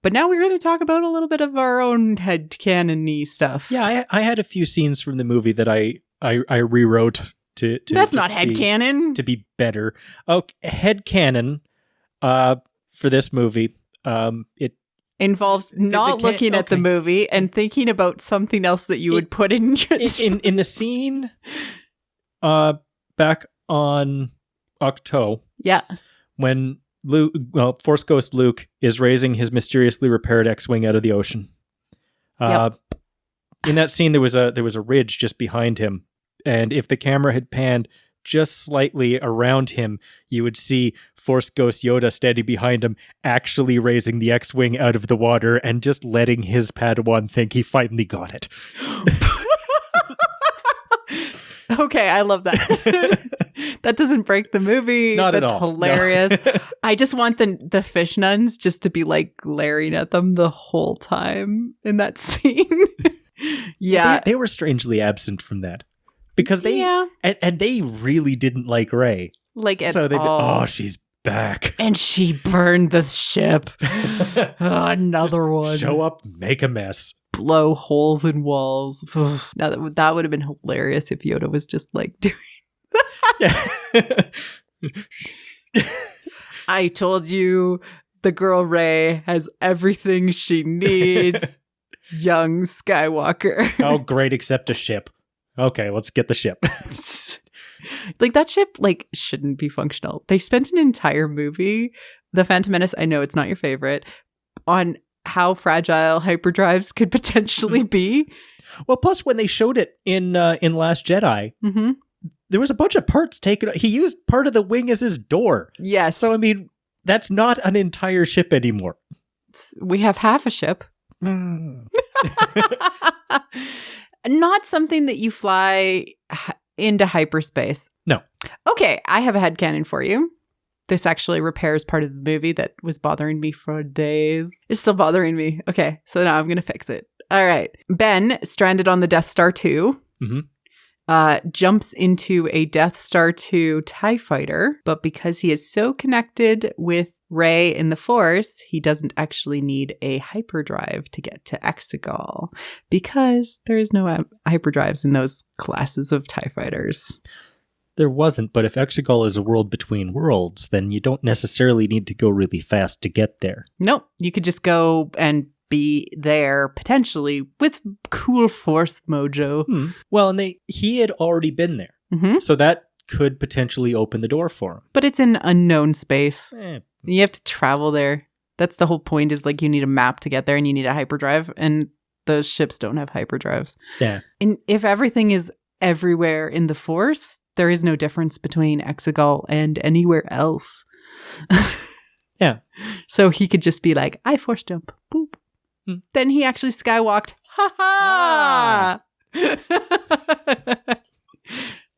But now we're going to talk about a little bit of our own headcanon-y stuff. Yeah, I had a few scenes from the movie that I rewrote to That's not headcanon. To be better. Okay, headcanon for this movie, it involves not looking at the movie and thinking about something else that you would put in in the scene back on Octo. Yeah. When Force Ghost Luke is raising his mysteriously repaired X-Wing out of the ocean. In that scene, there was a ridge just behind him, and if the camera had panned just slightly around him, you would see Force Ghost Yoda standing behind him, actually raising the X-Wing out of the water and just letting his Padawan think he finally got it. Okay, I love that. That doesn't break the movie. Not That's at all. Hilarious. No. I just want the fish nuns just to be like glaring at them the whole time in that scene. Yeah. They were strangely absent from that. Because they and they really didn't like Rey. Like at all. Oh, she's back. And she burned the ship. Another one. Show up, make a mess. Blow holes in walls. Now that would have been hilarious if Yoda was just like doing that. I told you the girl Rey has everything she needs. Young Skywalker. Oh, great, except a ship. Okay, let's get the ship. Like that ship like shouldn't be functional. They spent an entire movie, The Phantom Menace, I know it's not your favorite, on how fragile hyperdrives could potentially be. Well, plus when they showed it in Last Jedi, there was a bunch of parts taken. He used part of the wing as his door. Yes. So I mean, that's not an entire ship anymore. We have half a ship. Not something that you fly into hyperspace. No. Okay, I have a headcanon for you. This actually repairs part of the movie that was bothering me for days. It's still bothering me. Okay, so now I'm going to fix it. All right. Ben, stranded on the Death Star 2, jumps into a Death Star 2 TIE fighter, but because he is so connected with Rey in the Force, he doesn't actually need a hyperdrive to get to Exegol because there is no hyperdrives in those classes of TIE fighters. There wasn't, but if Exegol is a world between worlds, then you don't necessarily need to go really fast to get there. Nope. You could just go and be there potentially with cool Force mojo. Well, and he had already been there. So that could potentially open the door for him. But it's in unknown space. You have to travel there. That's the whole point, is like you need a map to get there and you need a hyperdrive, and those ships don't have hyperdrives. Yeah. And if everything is everywhere in the Force, there is no difference between Exegol and anywhere else. Yeah. So he could just be like, I Force jump. Boop. Then he actually skywalked. Ha ha!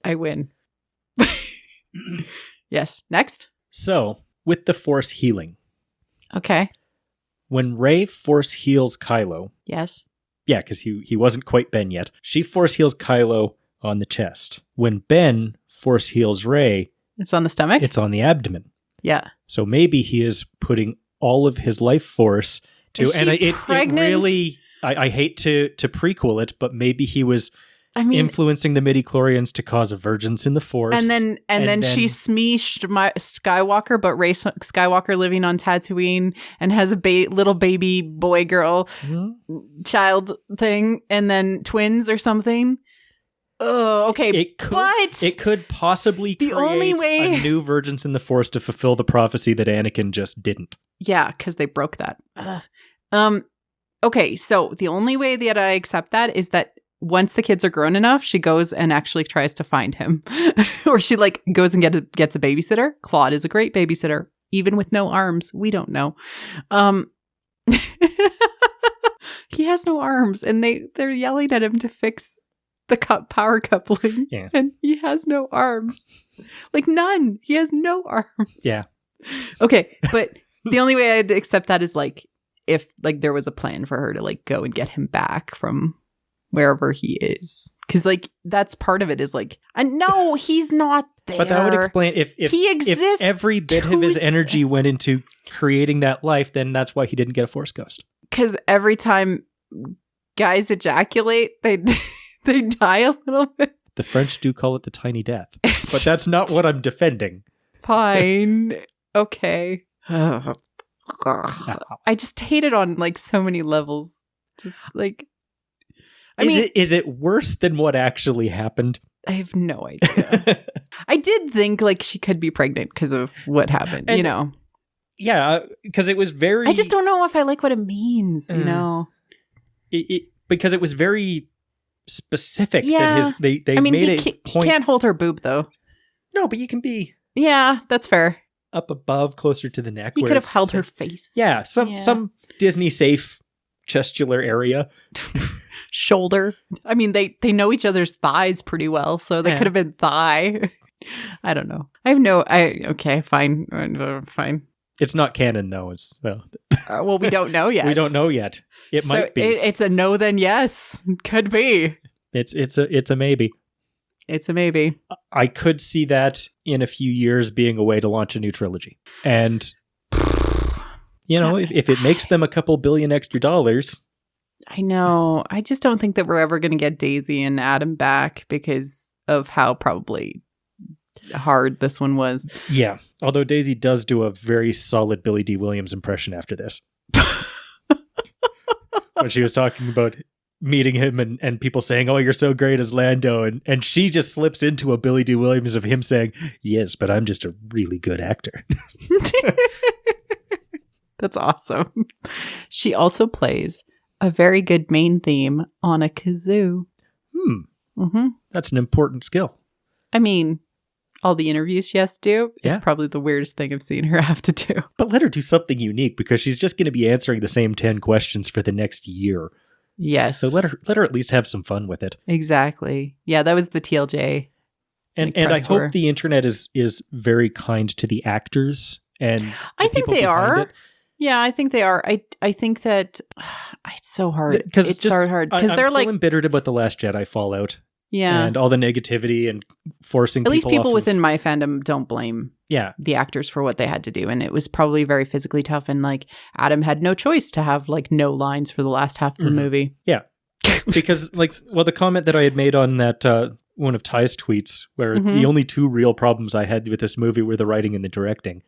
I win. Yes. Next. So, with the Force healing. Okay. When Rey Force heals Kylo. Yes. Yeah, because he wasn't quite Ben yet. She Force heals Kylo on the chest. When Ben Force heals Rey. It's on the stomach? It's on the abdomen. Yeah. So maybe he is putting all of his life force to... And it really... I hate to prequel it, but maybe he was... influencing the midichlorians to cause a divergence in the Force. And then she smeeshed Skywalker, but Rey Skywalker living on Tatooine and has a little baby boy girl child thing, and then twins or something. Oh, okay. It could possibly create a new divergence in the Force to fulfill the prophecy that Anakin just didn't. Yeah, because they broke that. Okay, so the only way that I accept that is that once the kids are grown enough, she goes and actually tries to find him. Or she like goes and gets a babysitter. Claude is a great babysitter, even with no arms. We don't know. He has no arms, and they're yelling at him to fix the power coupling. Yeah. And he has no arms. Like none. He has no arms. Yeah. Okay, but the only way I'd accept that is like if like there was a plan for her to like go and get him back from wherever he is. Because, like, that's part of it is like, no, he's not there. But that would explain if he exists. If every bit of his energy went into creating that life, then that's why he didn't get a Force Ghost. Because every time guys ejaculate, they die a little bit. The French do call it the tiny death. But that's not what I'm defending. Fine. Okay. I just hate it on, like, so many levels. Just, like... Is it worse than what actually happened? I have no idea. I did think, like, she could be pregnant because of what happened, you know? Yeah, because it was very... I just don't know if I like what it means, you know? Because it was very specific. Yeah. That they made a point. He can't hold her boob, though. No, but you can be... Yeah, that's fair. Up above, closer to the neck. He could have held her face. Yeah, some Disney-safe chestular area. Shoulder. I mean, they know each other's thighs pretty well, so they could have been thigh. I don't know. Okay, fine. Fine. It's not canon, though. Well, we don't know yet. We don't know yet. It might be. It's a no, then yes. Could be. It's a maybe. It's a maybe. I could see that in a few years being a way to launch a new trilogy. And, you know, if it makes them a couple billion extra dollars... I know. I just don't think that we're ever going to get Daisy and Adam back because of how probably hard this one was. Yeah. Although Daisy does do a very solid Billy D. Williams impression after this. When she was talking about meeting him and people saying, oh, you're so great as Lando. And she just slips into a Billy D. Williams of him saying, yes, but I'm just a really good actor. That's awesome. She also plays a very good main theme on a kazoo. Mm-hmm. That's an important skill. I mean, all the interviews she has to do is probably the weirdest thing I've seen her have to do. But let her do something unique because she's just going to be answering the same 10 questions for the next year. Yes. So let her at least have some fun with it. Exactly. Yeah, that was the TLJ. And I hope the internet is very kind to the actors and I think they are. Yeah, I think they are. I think that it's so hard. It's so hard because they're still embittered about the Last Jedi fallout. Yeah, and all the negativity and forcing. At least people within my fandom don't blame the actors for what they had to do, and it was probably very physically tough. And like Adam had no choice to have like no lines for the last half of the movie. Yeah, because the comment that I had made on that one of Ty's tweets, where the only two real problems I had with this movie were the writing and the directing.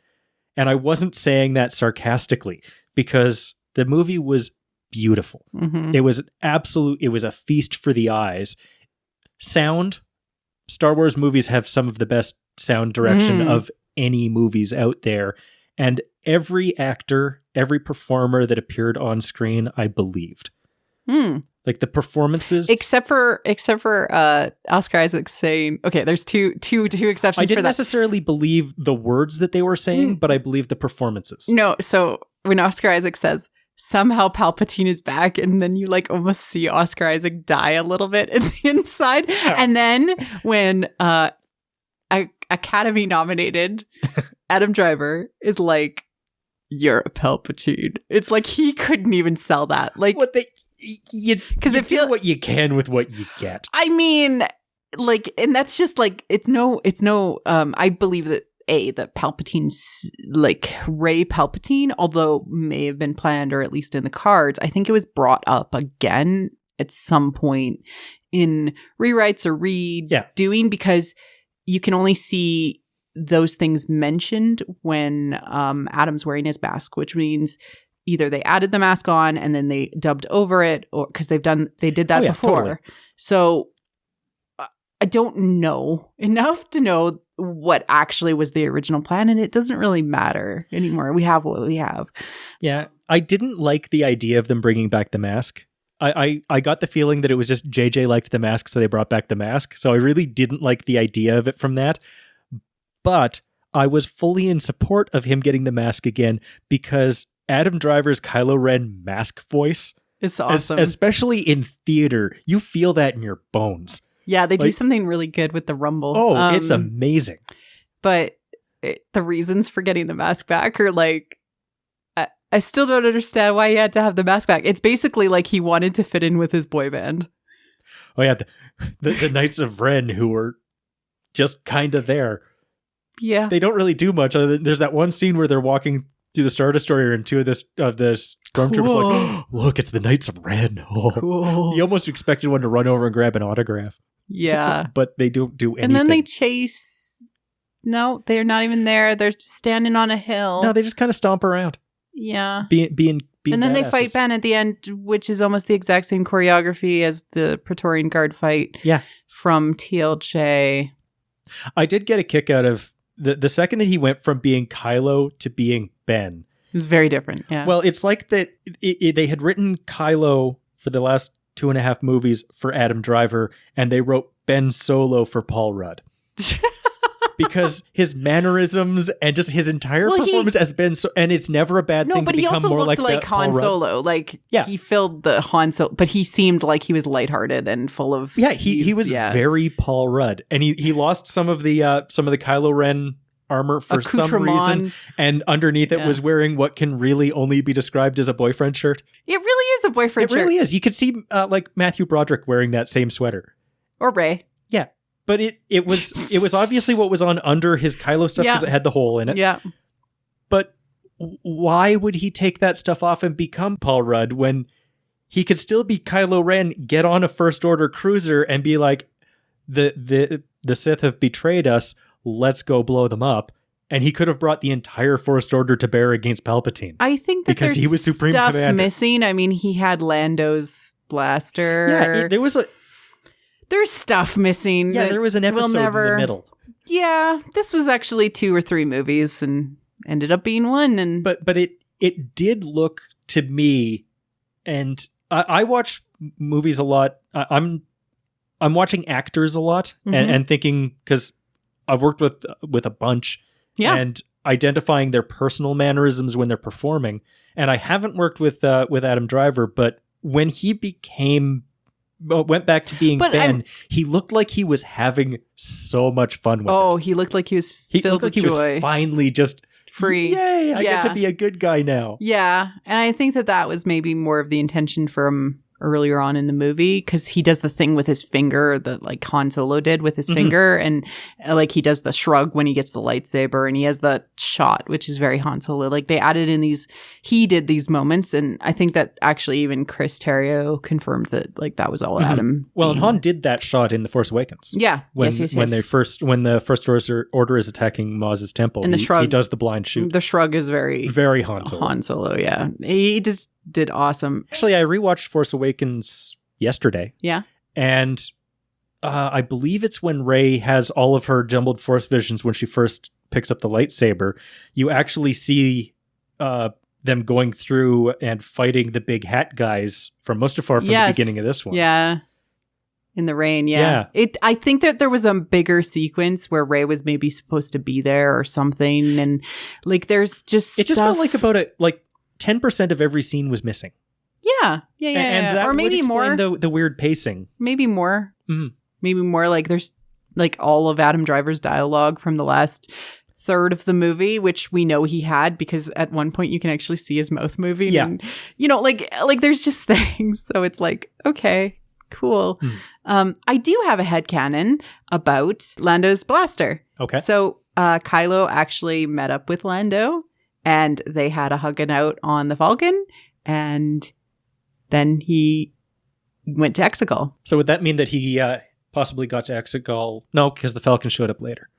And I wasn't saying that sarcastically because the movie was beautiful. Mm-hmm. It was a feast for the eyes. Sound, Star Wars movies have some of the best sound direction of any movies out there. And every actor, every performer that appeared on screen, I believed. Like the performances, except for Oscar Isaac saying, okay, there's two exceptions. I didn't for that. necessarily believe the words that they were saying, but I believe the performances. No, so when Oscar Isaac says somehow Palpatine is back, and then you like almost see Oscar Isaac die a little bit in the inside, and then when Academy nominated Adam Driver is like, "You're a Palpatine." It's like he couldn't even sell that. Like what they. You do what you can with what you get. I mean, like, and that's just like it's no. I believe that that Palpatine's like Rey Palpatine, although may have been planned or at least in the cards. I think it was brought up again at some point in rewrites or redoing because you can only see those things mentioned when Adam's wearing his mask, which means. Either they added the mask on and then they dubbed over it, or because they did that before. Totally. So I don't know enough to know what actually was the original plan, and it doesn't really matter anymore. We have what we have. Yeah, I didn't like the idea of them bringing back the mask. I got the feeling that it was just JJ liked the mask, so they brought back the mask. So I really didn't like the idea of it from that. But I was fully in support of him getting the mask again because Adam Driver's Kylo Ren mask voice is awesome. Especially in theater. You feel that in your bones. Yeah, they do something really good with the rumble. Oh, it's amazing. But the reasons for getting the mask back are like, I still don't understand why he had to have the mask back. It's basically like he wanted to fit in with his boy band. Oh yeah, the Knights of Ren who were just kind of there. Yeah. They don't really do much other than there's that one scene where they're walking through the Star Destroyer and two of this stormtroopers like, oh, look, it's the Knights of Ren. Oh. Cool. You almost expected one to run over and grab an autograph. Yeah. But they don't do anything. And then they chase. No, they're not even there. They're just standing on a hill. No, they just kind of stomp around. Yeah. Being and then they badasses. fight Ben at the end, which is almost the exact same choreography as the Praetorian Guard fight from TLJ. I did get a kick out of the second that he went from being Kylo to being Ben. It was very different, yeah. Well, it's like that they had written Kylo for the last 2.5 movies for Adam Driver, and they wrote Ben Solo for Paul Rudd. Because his mannerisms and just his entire performance as Ben Solo, and it's never a bad thing to become more like Han Solo. Like, he filled the Han Solo, but he seemed like he was lighthearted and full of... Yeah, he was very Paul Rudd. And he lost some of the Kylo Ren armor for some reason, and underneath it was wearing what can really only be described as a boyfriend shirt. It really is a boyfriend shirt. It really is. You could see like Matthew Broderick wearing that same sweater. Or Rey. Yeah. But it was obviously what was on under his Kylo stuff because it had the hole in it. Yeah. But why would he take that stuff off and become Paul Rudd when he could still be Kylo Ren, get on a First Order cruiser and be like, the Sith have betrayed us, let's go blow them up. And he could have brought the entire First Order to bear against Palpatine. I think that because he was Supreme Commander. Missing. I mean, he had Lando's blaster. Yeah, there was there's stuff missing. Yeah, there was an episode in the middle. Yeah, this was actually 2 or 3 movies and ended up being one. But it did look to me, and I watch movies a lot. I'm watching actors a lot and thinking, because I've worked with a bunch and identifying their personal mannerisms when they're performing. And I haven't worked with Adam Driver, but when he went back to being Ben, he looked like he was having so much fun with it. Oh, he looked like he was filled with joy. He was finally just free. Yay, I get to be a good guy now. Yeah, and I think that was maybe more of the intention from earlier on in the movie, because he does the thing with his finger that like Han Solo did with his finger, and like he does the shrug when he gets the lightsaber, and he has the shot, which is very Han Solo. Like they added in he did these moments, and I think that actually even Chris Terrio confirmed that like that was all Adam. Well, and Han did that shot in The Force Awakens. Yeah, when the First Order is attacking Maz's temple, and he does the blind shoot. The shrug is very Han Solo. Han Solo, yeah, he just did awesome. Actually, I rewatched Force Awakens yesterday. Yeah. And I believe it's when Rey has all of her jumbled Force visions when she first picks up the lightsaber. You actually see them going through and fighting the big hat guys from Mustafar from the beginning of this one. Yeah. In the rain, yeah. I think that there was a bigger sequence where Rey was maybe supposed to be there or something. And like there's just It just felt like about 10% of every scene was missing. Yeah. And that or maybe would explain more. The weird pacing. Maybe more. Mm-hmm. Maybe more. Like there's like all of Adam Driver's dialogue from the last third of the movie, which we know he had because at one point you can actually see his mouth moving. Yeah. And, like there's just things. So it's like, okay, cool. I do have a headcanon about Lando's blaster. Okay. So Kylo actually met up with Lando and they had a hugging out on the Falcon, and then he went to Exegol. So would that mean that he possibly got to Exegol? No, because the Falcon showed up later.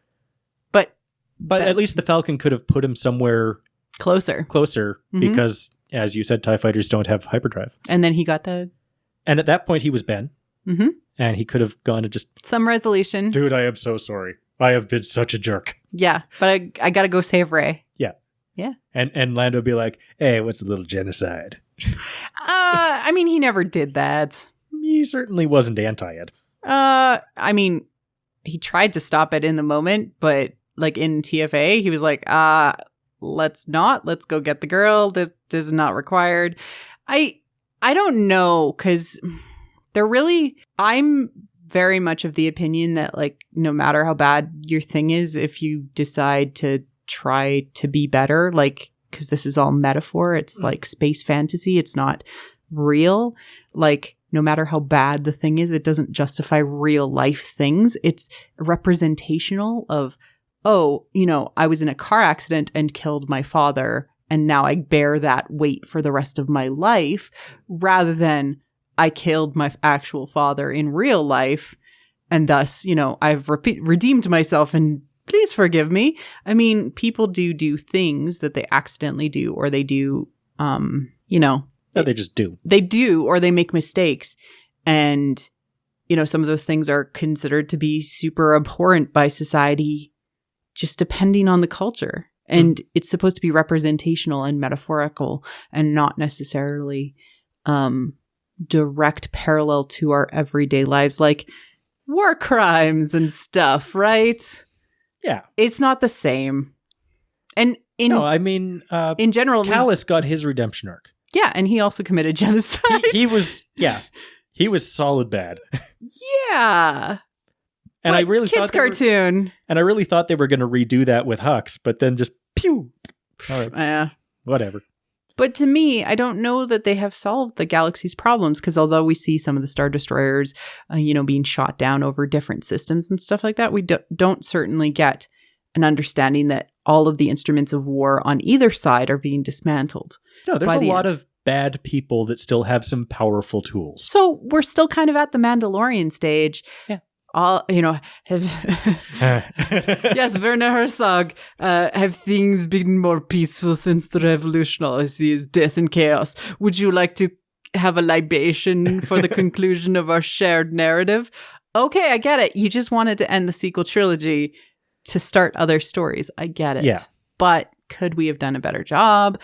But at least the Falcon could have put him somewhere closer, because, as you said, TIE fighters don't have hyperdrive. And then he got the... And at that point, he was Ben. Mm-hmm. And he could have gone to just... Some resolution. Dude, I am so sorry. I have been such a jerk. Yeah, but I got to go save Rey. Yeah. Yeah. And Lando would be like, hey, what's a little genocide? I mean, he never did that. He certainly wasn't anti it. I mean, he tried to stop it in the moment, but like in TFA, he was like, let's go get the girl. This is not required. I don't know, because I'm very much of the opinion that like no matter how bad your thing is, if you decide to try to be better, like, because this is all metaphor, it's like space fantasy, it's not real, like no matter how bad the thing is, it doesn't justify real life things. It's representational of, oh, I was in a car accident and killed my father, and now I bear that weight for the rest of my life, rather than I killed my actual father in real life, and thus, I've redeemed myself and please forgive me. I mean, people do things that they accidentally do, or they do, they just do. They do, or they make mistakes. And, some of those things are considered to be super abhorrent by society, just depending on the culture. And it's supposed to be representational and metaphorical and not necessarily direct parallel to our everyday lives, like war crimes and stuff, right? Yeah. It's not the same. And in general, Callus got his redemption arc. Yeah, and he also committed genocide. He was solid bad. Yeah. And I really kids thought cartoon. And I really thought they were going to redo that with Hux, but then just pew. All right. Yeah. Whatever. But to me, I don't know that they have solved the galaxy's problems, because although we see some of the Star Destroyers, being shot down over different systems and stuff like that, we don't certainly get an understanding that all of the instruments of war on either side are being dismantled. No, there's a lot of bad people that still have some powerful tools. So we're still kind of at the Mandalorian stage. Yeah. Yes, Werner Herzog, have things been more peaceful since the revolution? All I see is death and chaos. Would you like to have a libation for the conclusion of our shared narrative? Okay, I get it. You just wanted to end the sequel trilogy to start other stories. I get it. Yeah. But could we have done a better job?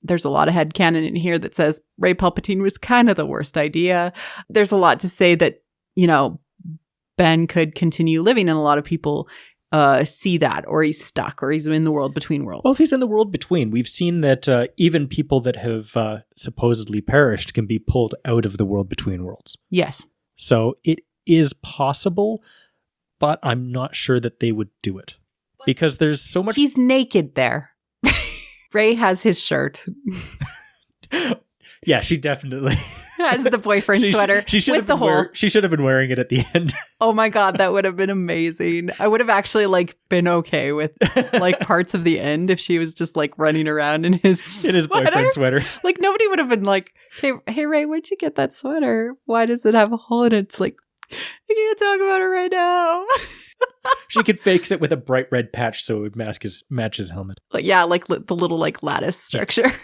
There's a lot of headcanon in here that says Rey Palpatine was kind of the worst idea. There's a lot to say that, Ben could continue living, and a lot of people see that, or he's stuck, or he's in the world between worlds. Well, if he's in the world between, we've seen that even people that have supposedly perished can be pulled out of the world between worlds. Yes. So it is possible, but I'm not sure that they would do it, because there's so much. He's naked there. Rey has his shirt. Yeah, she definitely has the boyfriend sweater she should with the hole. She should have been wearing it at the end. Oh my God, that would have been amazing. I would have actually been okay with parts of the end if she was just running around in his boyfriend sweater. Nobody would have been like, hey Rey, where'd you get that sweater? Why does it have a hole in it? It's like, I can't talk about it right now. She could fix it with a bright red patch so it would match his helmet. Yeah, the little lattice structure. Yeah.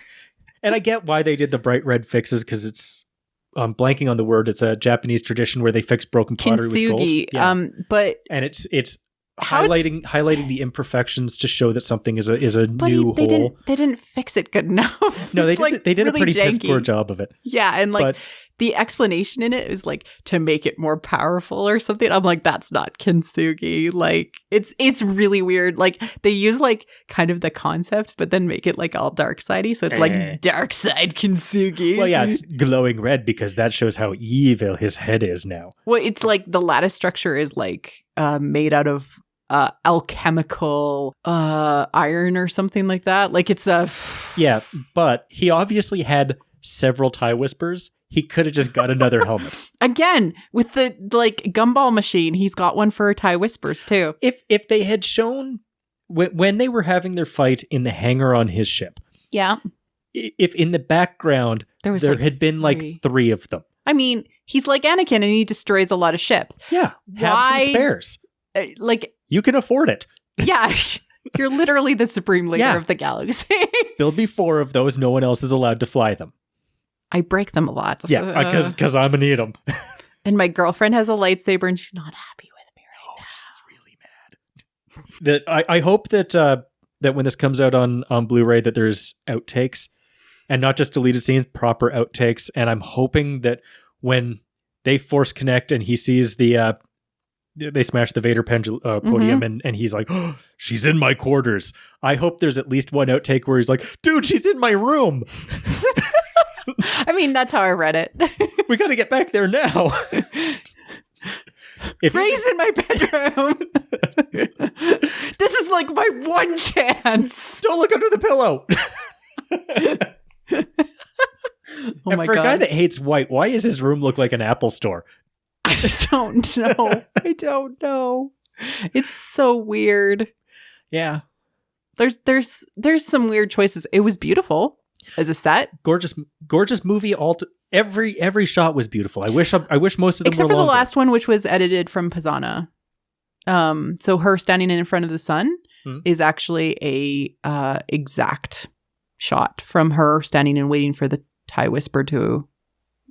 And I get why they did the bright red fixes, because it's blanking on the word. It's a Japanese tradition where they fix broken pottery with gold. Yeah. And it's highlighting the imperfections to show that something is a new hole. They didn't fix it good enough. No, they did really a pretty piss janky. poor job of it. Yeah, and the explanation in it is to make it more powerful or something. I'm like, that's not kintsugi. It's really weird. They use kind of the concept, but then make it all dark sidey. So it's dark side kintsugi. Well, yeah, it's glowing red because that shows how evil his head is now. Well, it's the lattice structure is made out of alchemical iron or something like that. It's a yeah, but he obviously had several tie whispers. He could have just got another helmet. Again, with the gumball machine, he's got one for tie whispers too. If they had shown when they were having their fight in the hangar on his ship. Yeah. If in the background there had been three of them. I mean, he's like Anakin and he destroys a lot of ships. Yeah. Have some spares. You can afford it. Yeah. You're literally the supreme leader of the galaxy. Build me 4 of those. No one else is allowed to fly them. I break them a lot. Yeah, because I'm going to need them. And my girlfriend has a lightsaber and she's not happy with me right now. She's really mad. I hope that that when this comes out on Blu-ray that there's outtakes and not just deleted scenes, proper outtakes. And I'm hoping that when they force connect and he sees they smash the Vader podium and he's like, oh, she's in my quarters. I hope there's at least one outtake where he's like, dude, she's in my room. I mean, that's how I read it. We got to get back there now. Ray's in my bedroom. This is my one chance. Don't look under the pillow. Oh and my for God. a guy that hates white, why does his room look like an Apple store? I don't know. I don't know. It's so weird. Yeah. There's some weird choices. It was beautiful as a set. Gorgeous movie. Every shot was beautiful. I wish most of them Except were for the longer. last one, which was edited from Pisana. So her standing in front of the sun is actually a exact shot from her standing and waiting for the TIE Whisper to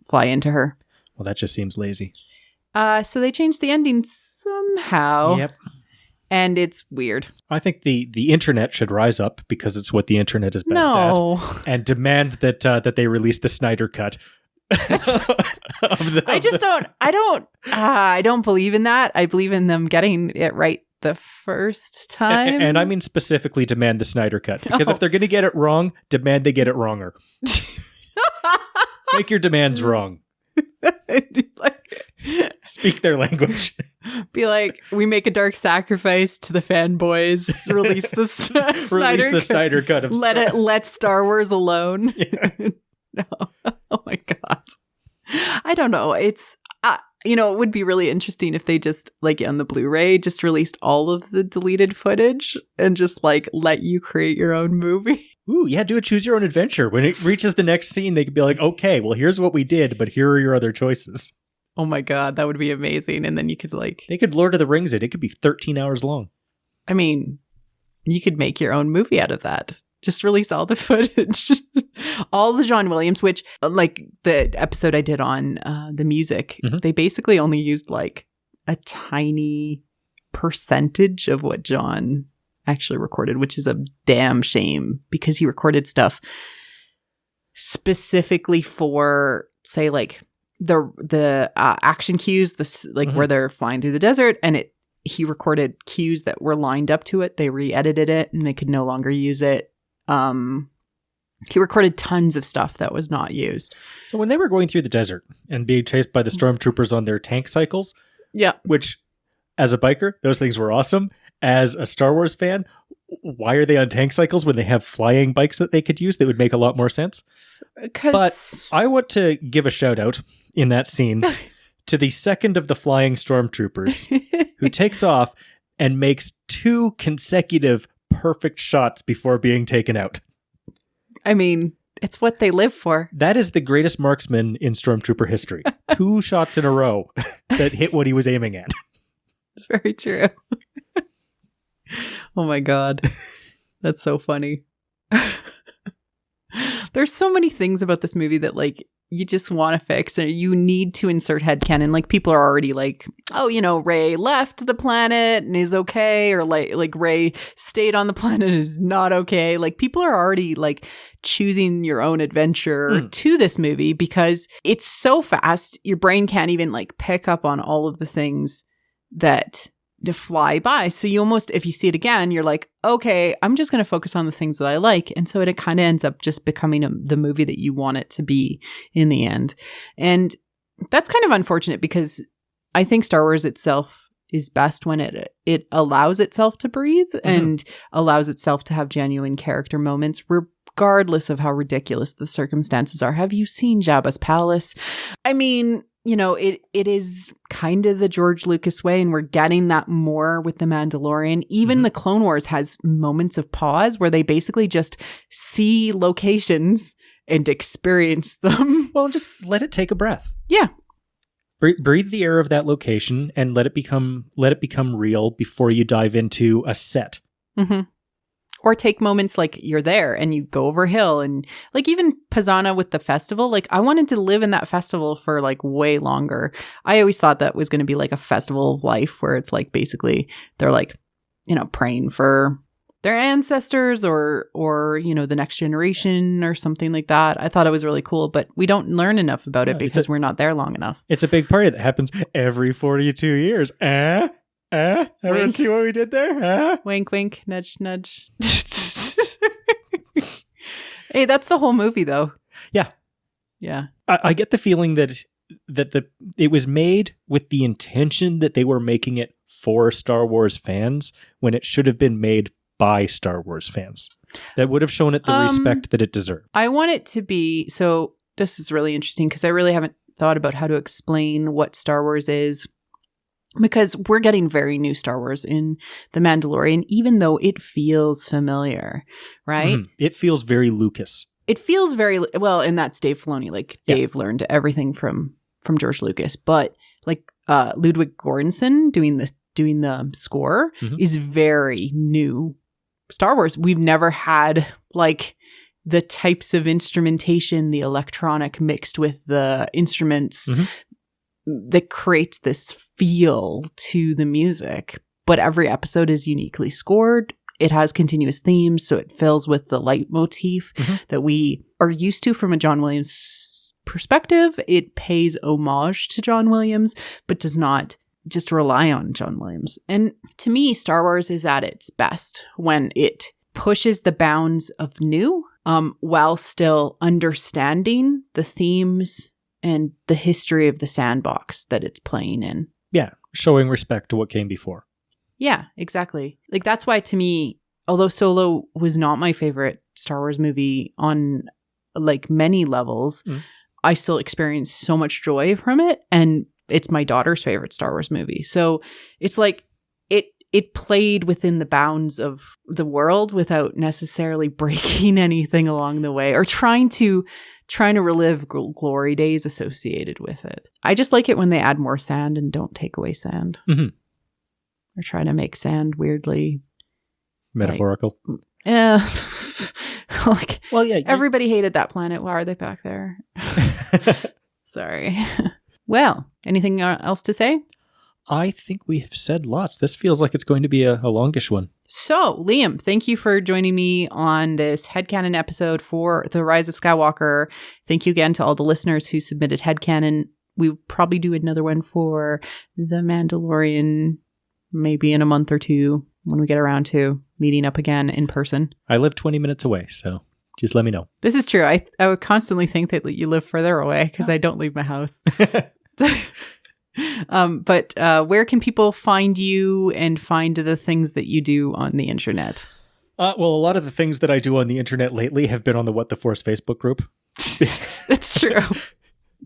fly into her. Well, that just seems lazy. So they changed the ending somehow. Yep. And it's weird. I think the internet should rise up, because it's what the internet is best at, and demand that they release the Snyder cut. I don't believe in that. I believe in them getting it right the first time. And I mean specifically demand the Snyder cut, because if they're going to get it wrong, demand they get it wronger. Make your demands wrong. Speak their language. Be like, we make a dark sacrifice to the fanboys. Release the Snyder cut. Of let Star Wars alone. Yeah. No. Oh my God. I don't know. It's it would be really interesting if they just, like, on the Blu-ray, just released all of the deleted footage and just, like, let you create your own movie. Ooh, yeah, do a choose your own adventure. When it reaches the next scene, they could be like, okay, well, here's what we did, but here are your other choices. Oh my God, that would be amazing. And then you could, like... They could Lord of the Rings it. It could be 13 hours long. I mean, you could make your own movie out of that. Just release all the footage. All the John Williams, which, like the episode I did on the music, they basically only used, like, a tiny percentage of what John actually recorded, which is a damn shame, because he recorded stuff specifically for, say, like the action cues, where they're flying through the desert, and he recorded cues that were lined up to it. They re-edited it and they could no longer use it. He recorded tons of stuff that was not used. So when they were going through the desert and being chased by the stormtroopers on their tank cycles, yeah, which as a biker, those things were awesome. As a Star Wars fan, why are they on tank cycles when they have flying bikes that they could use that would make a lot more sense? But I want to give a shout out in that scene to the second of the flying stormtroopers who takes off and makes 2 consecutive perfect shots before being taken out. I mean, it's what they live for. That is the greatest marksman in stormtrooper history. 2 shots in a row that hit what he was aiming at. It's very true. Oh my God. That's so funny. There's so many things about this movie that, like, you just want to fix, and you need to insert headcanon. Like, people are already like, oh, Rey left the planet and is okay, or like Rey stayed on the planet and is not okay. Like, people are already, like, choosing your own adventure to this movie because it's so fast. Your brain can't even, like, pick up on all of the things that to fly by. So you almost, if you see it again, you're like, okay, I'm just going to focus on the things that I like. And so it kind of ends up just becoming the movie that you want it to be in the end. And that's kind of unfortunate, because I think Star Wars itself is best when it allows itself to breathe and allows itself to have genuine character moments, regardless of how ridiculous the circumstances are. Have you seen Jabba's palace? I mean, it is kind of the George Lucas way, and we're getting that more with The Mandalorian. Even the Clone Wars has moments of pause where they basically just see locations and experience them. Well, just let it take a breath. Yeah. Breathe the air of that location and let it become real before you dive into a set. Mm-hmm. Or take moments like you're there and you go over a hill, and like even Pisana with the festival, like I wanted to live in that festival for like way longer. I always thought that was going to be like a festival of life where it's like basically they're like, praying for their ancestors or the next generation or something like that. I thought it was really cool, but we don't learn enough about it because we're not there long enough. It's a big party that happens every 42 years. Everyone see what we did there? Wink, wink, nudge, nudge. Hey, that's the whole movie, though. Yeah. Yeah. I get the feeling that it was made with the intention that they were making it for Star Wars fans when it should have been made by Star Wars fans. That would have shown it the respect that it deserved. I want it to be... So this is really interesting because I really haven't thought about how to explain what Star Wars is, because we're getting very new Star Wars in The Mandalorian, even though it feels familiar, right? It feels very Lucas. It feels very, well, and that's Dave Filoni. Like, Dave learned everything from George Lucas, but like Ludwig Göransson doing the score is very new Star Wars. We've never had like the types of instrumentation, the electronic mixed with the instruments that creates this feel to the music. But every episode is uniquely scored. It has continuous themes, so it fills with the leitmotif that we are used to from a John Williams perspective. It pays homage to John Williams, but does not just rely on John Williams. And to me, Star Wars is at its best when it pushes the bounds of new, while still understanding the themes and the history of the sandbox that it's playing in. Yeah, showing respect to what came before. Yeah, exactly. Like, that's why to me, although Solo was not my favorite Star Wars movie on like many levels, I still experienced so much joy from it. And it's my daughter's favorite Star Wars movie. So it's like it played within the bounds of the world without necessarily breaking anything along the way or trying to relive glory days associated with it. I just like it when they add more sand and don't take away sand. Or try to make sand weirdly metaphorical. Yeah. Like, well, yeah. Everybody hated that planet. Why are they back there? Sorry. Well, anything else to say? I think we have said lots. This feels like it's going to be a longish one. So, Liam, thank you for joining me on this Headcanon episode for The Rise of Skywalker. Thank you again to all the listeners who submitted Headcanon. We'll probably do another one for The Mandalorian maybe in a month or two when we get around to meeting up again in person. I live 20 minutes away, so just let me know. This is true. I would constantly think that you live further away because I don't leave my house. But where can people find you and find the things that you do on the internet? Well, a lot of the things that I do on the internet lately have been on the What the Force Facebook group. It's true.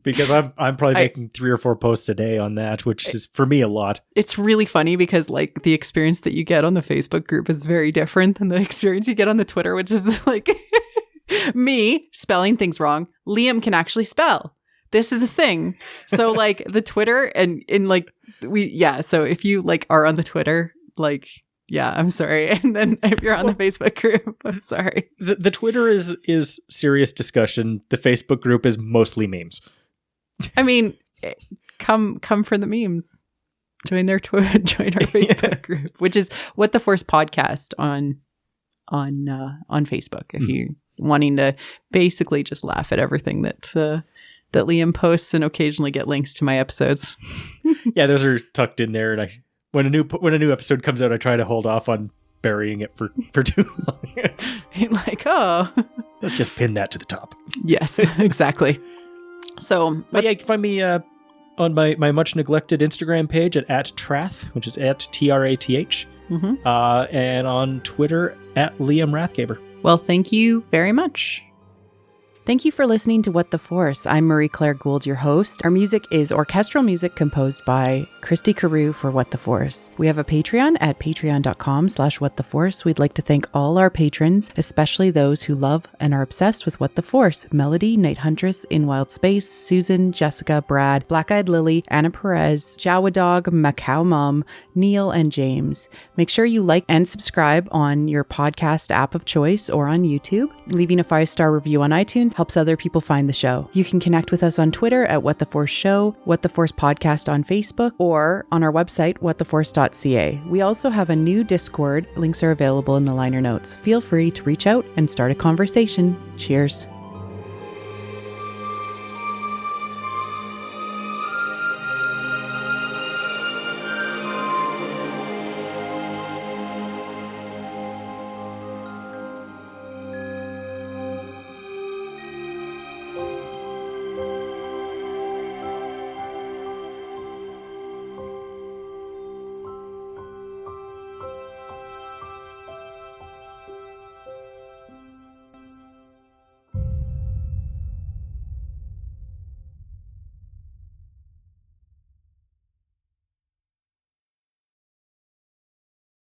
Because I'm probably making 3 or 4 posts a day on that, which is for me a lot. It's really funny because like the experience that you get on the Facebook group is very different than the experience you get on the Twitter, which is like me spelling things wrong. Liam can actually spell. This is a thing. So like the Twitter and in like so if you like are on the Twitter, like, yeah, I'm sorry. And then if you're on the Facebook group, I'm sorry. The Twitter is serious discussion. The Facebook group is mostly memes. I mean, come for the memes. Join our Facebook group, which is What the Force Podcast on Facebook. If you're wanting to basically just laugh at everything that Liam posts and occasionally get links to my episodes. Yeah, those are tucked in there, and when a new episode comes out, I try to hold off on burying it for too long. Like, oh, let's just pin that to the top. Yes, exactly. So, but yeah, you can find me on my much neglected Instagram page at @Trath, which is @TRATH, and on Twitter @Liam Rathgaber. Well, thank you very much. Thank you for listening to What the Force. I'm Marie-Claire Gould, your host. Our music is orchestral music composed by Christy Carew for What the Force. We have a Patreon at patreon.com/whattheforce. We'd like to thank all our patrons, especially those who love and are obsessed with What the Force. Melody, Night Huntress, In Wild Space, Susan, Jessica, Brad, Black-Eyed Lily, Anna Perez, Jawa Dog, Macau Mom, Neil, and James. Make sure you like and subscribe on your podcast app of choice or on YouTube. Leaving a 5-star review on iTunes helps other people find the show. You can connect with us on Twitter at What the Force Show, What the Force Podcast on Facebook, or on our website, whattheforce.ca. We also have a new Discord. Links are available in the liner notes. Feel free to reach out and start a conversation. Cheers.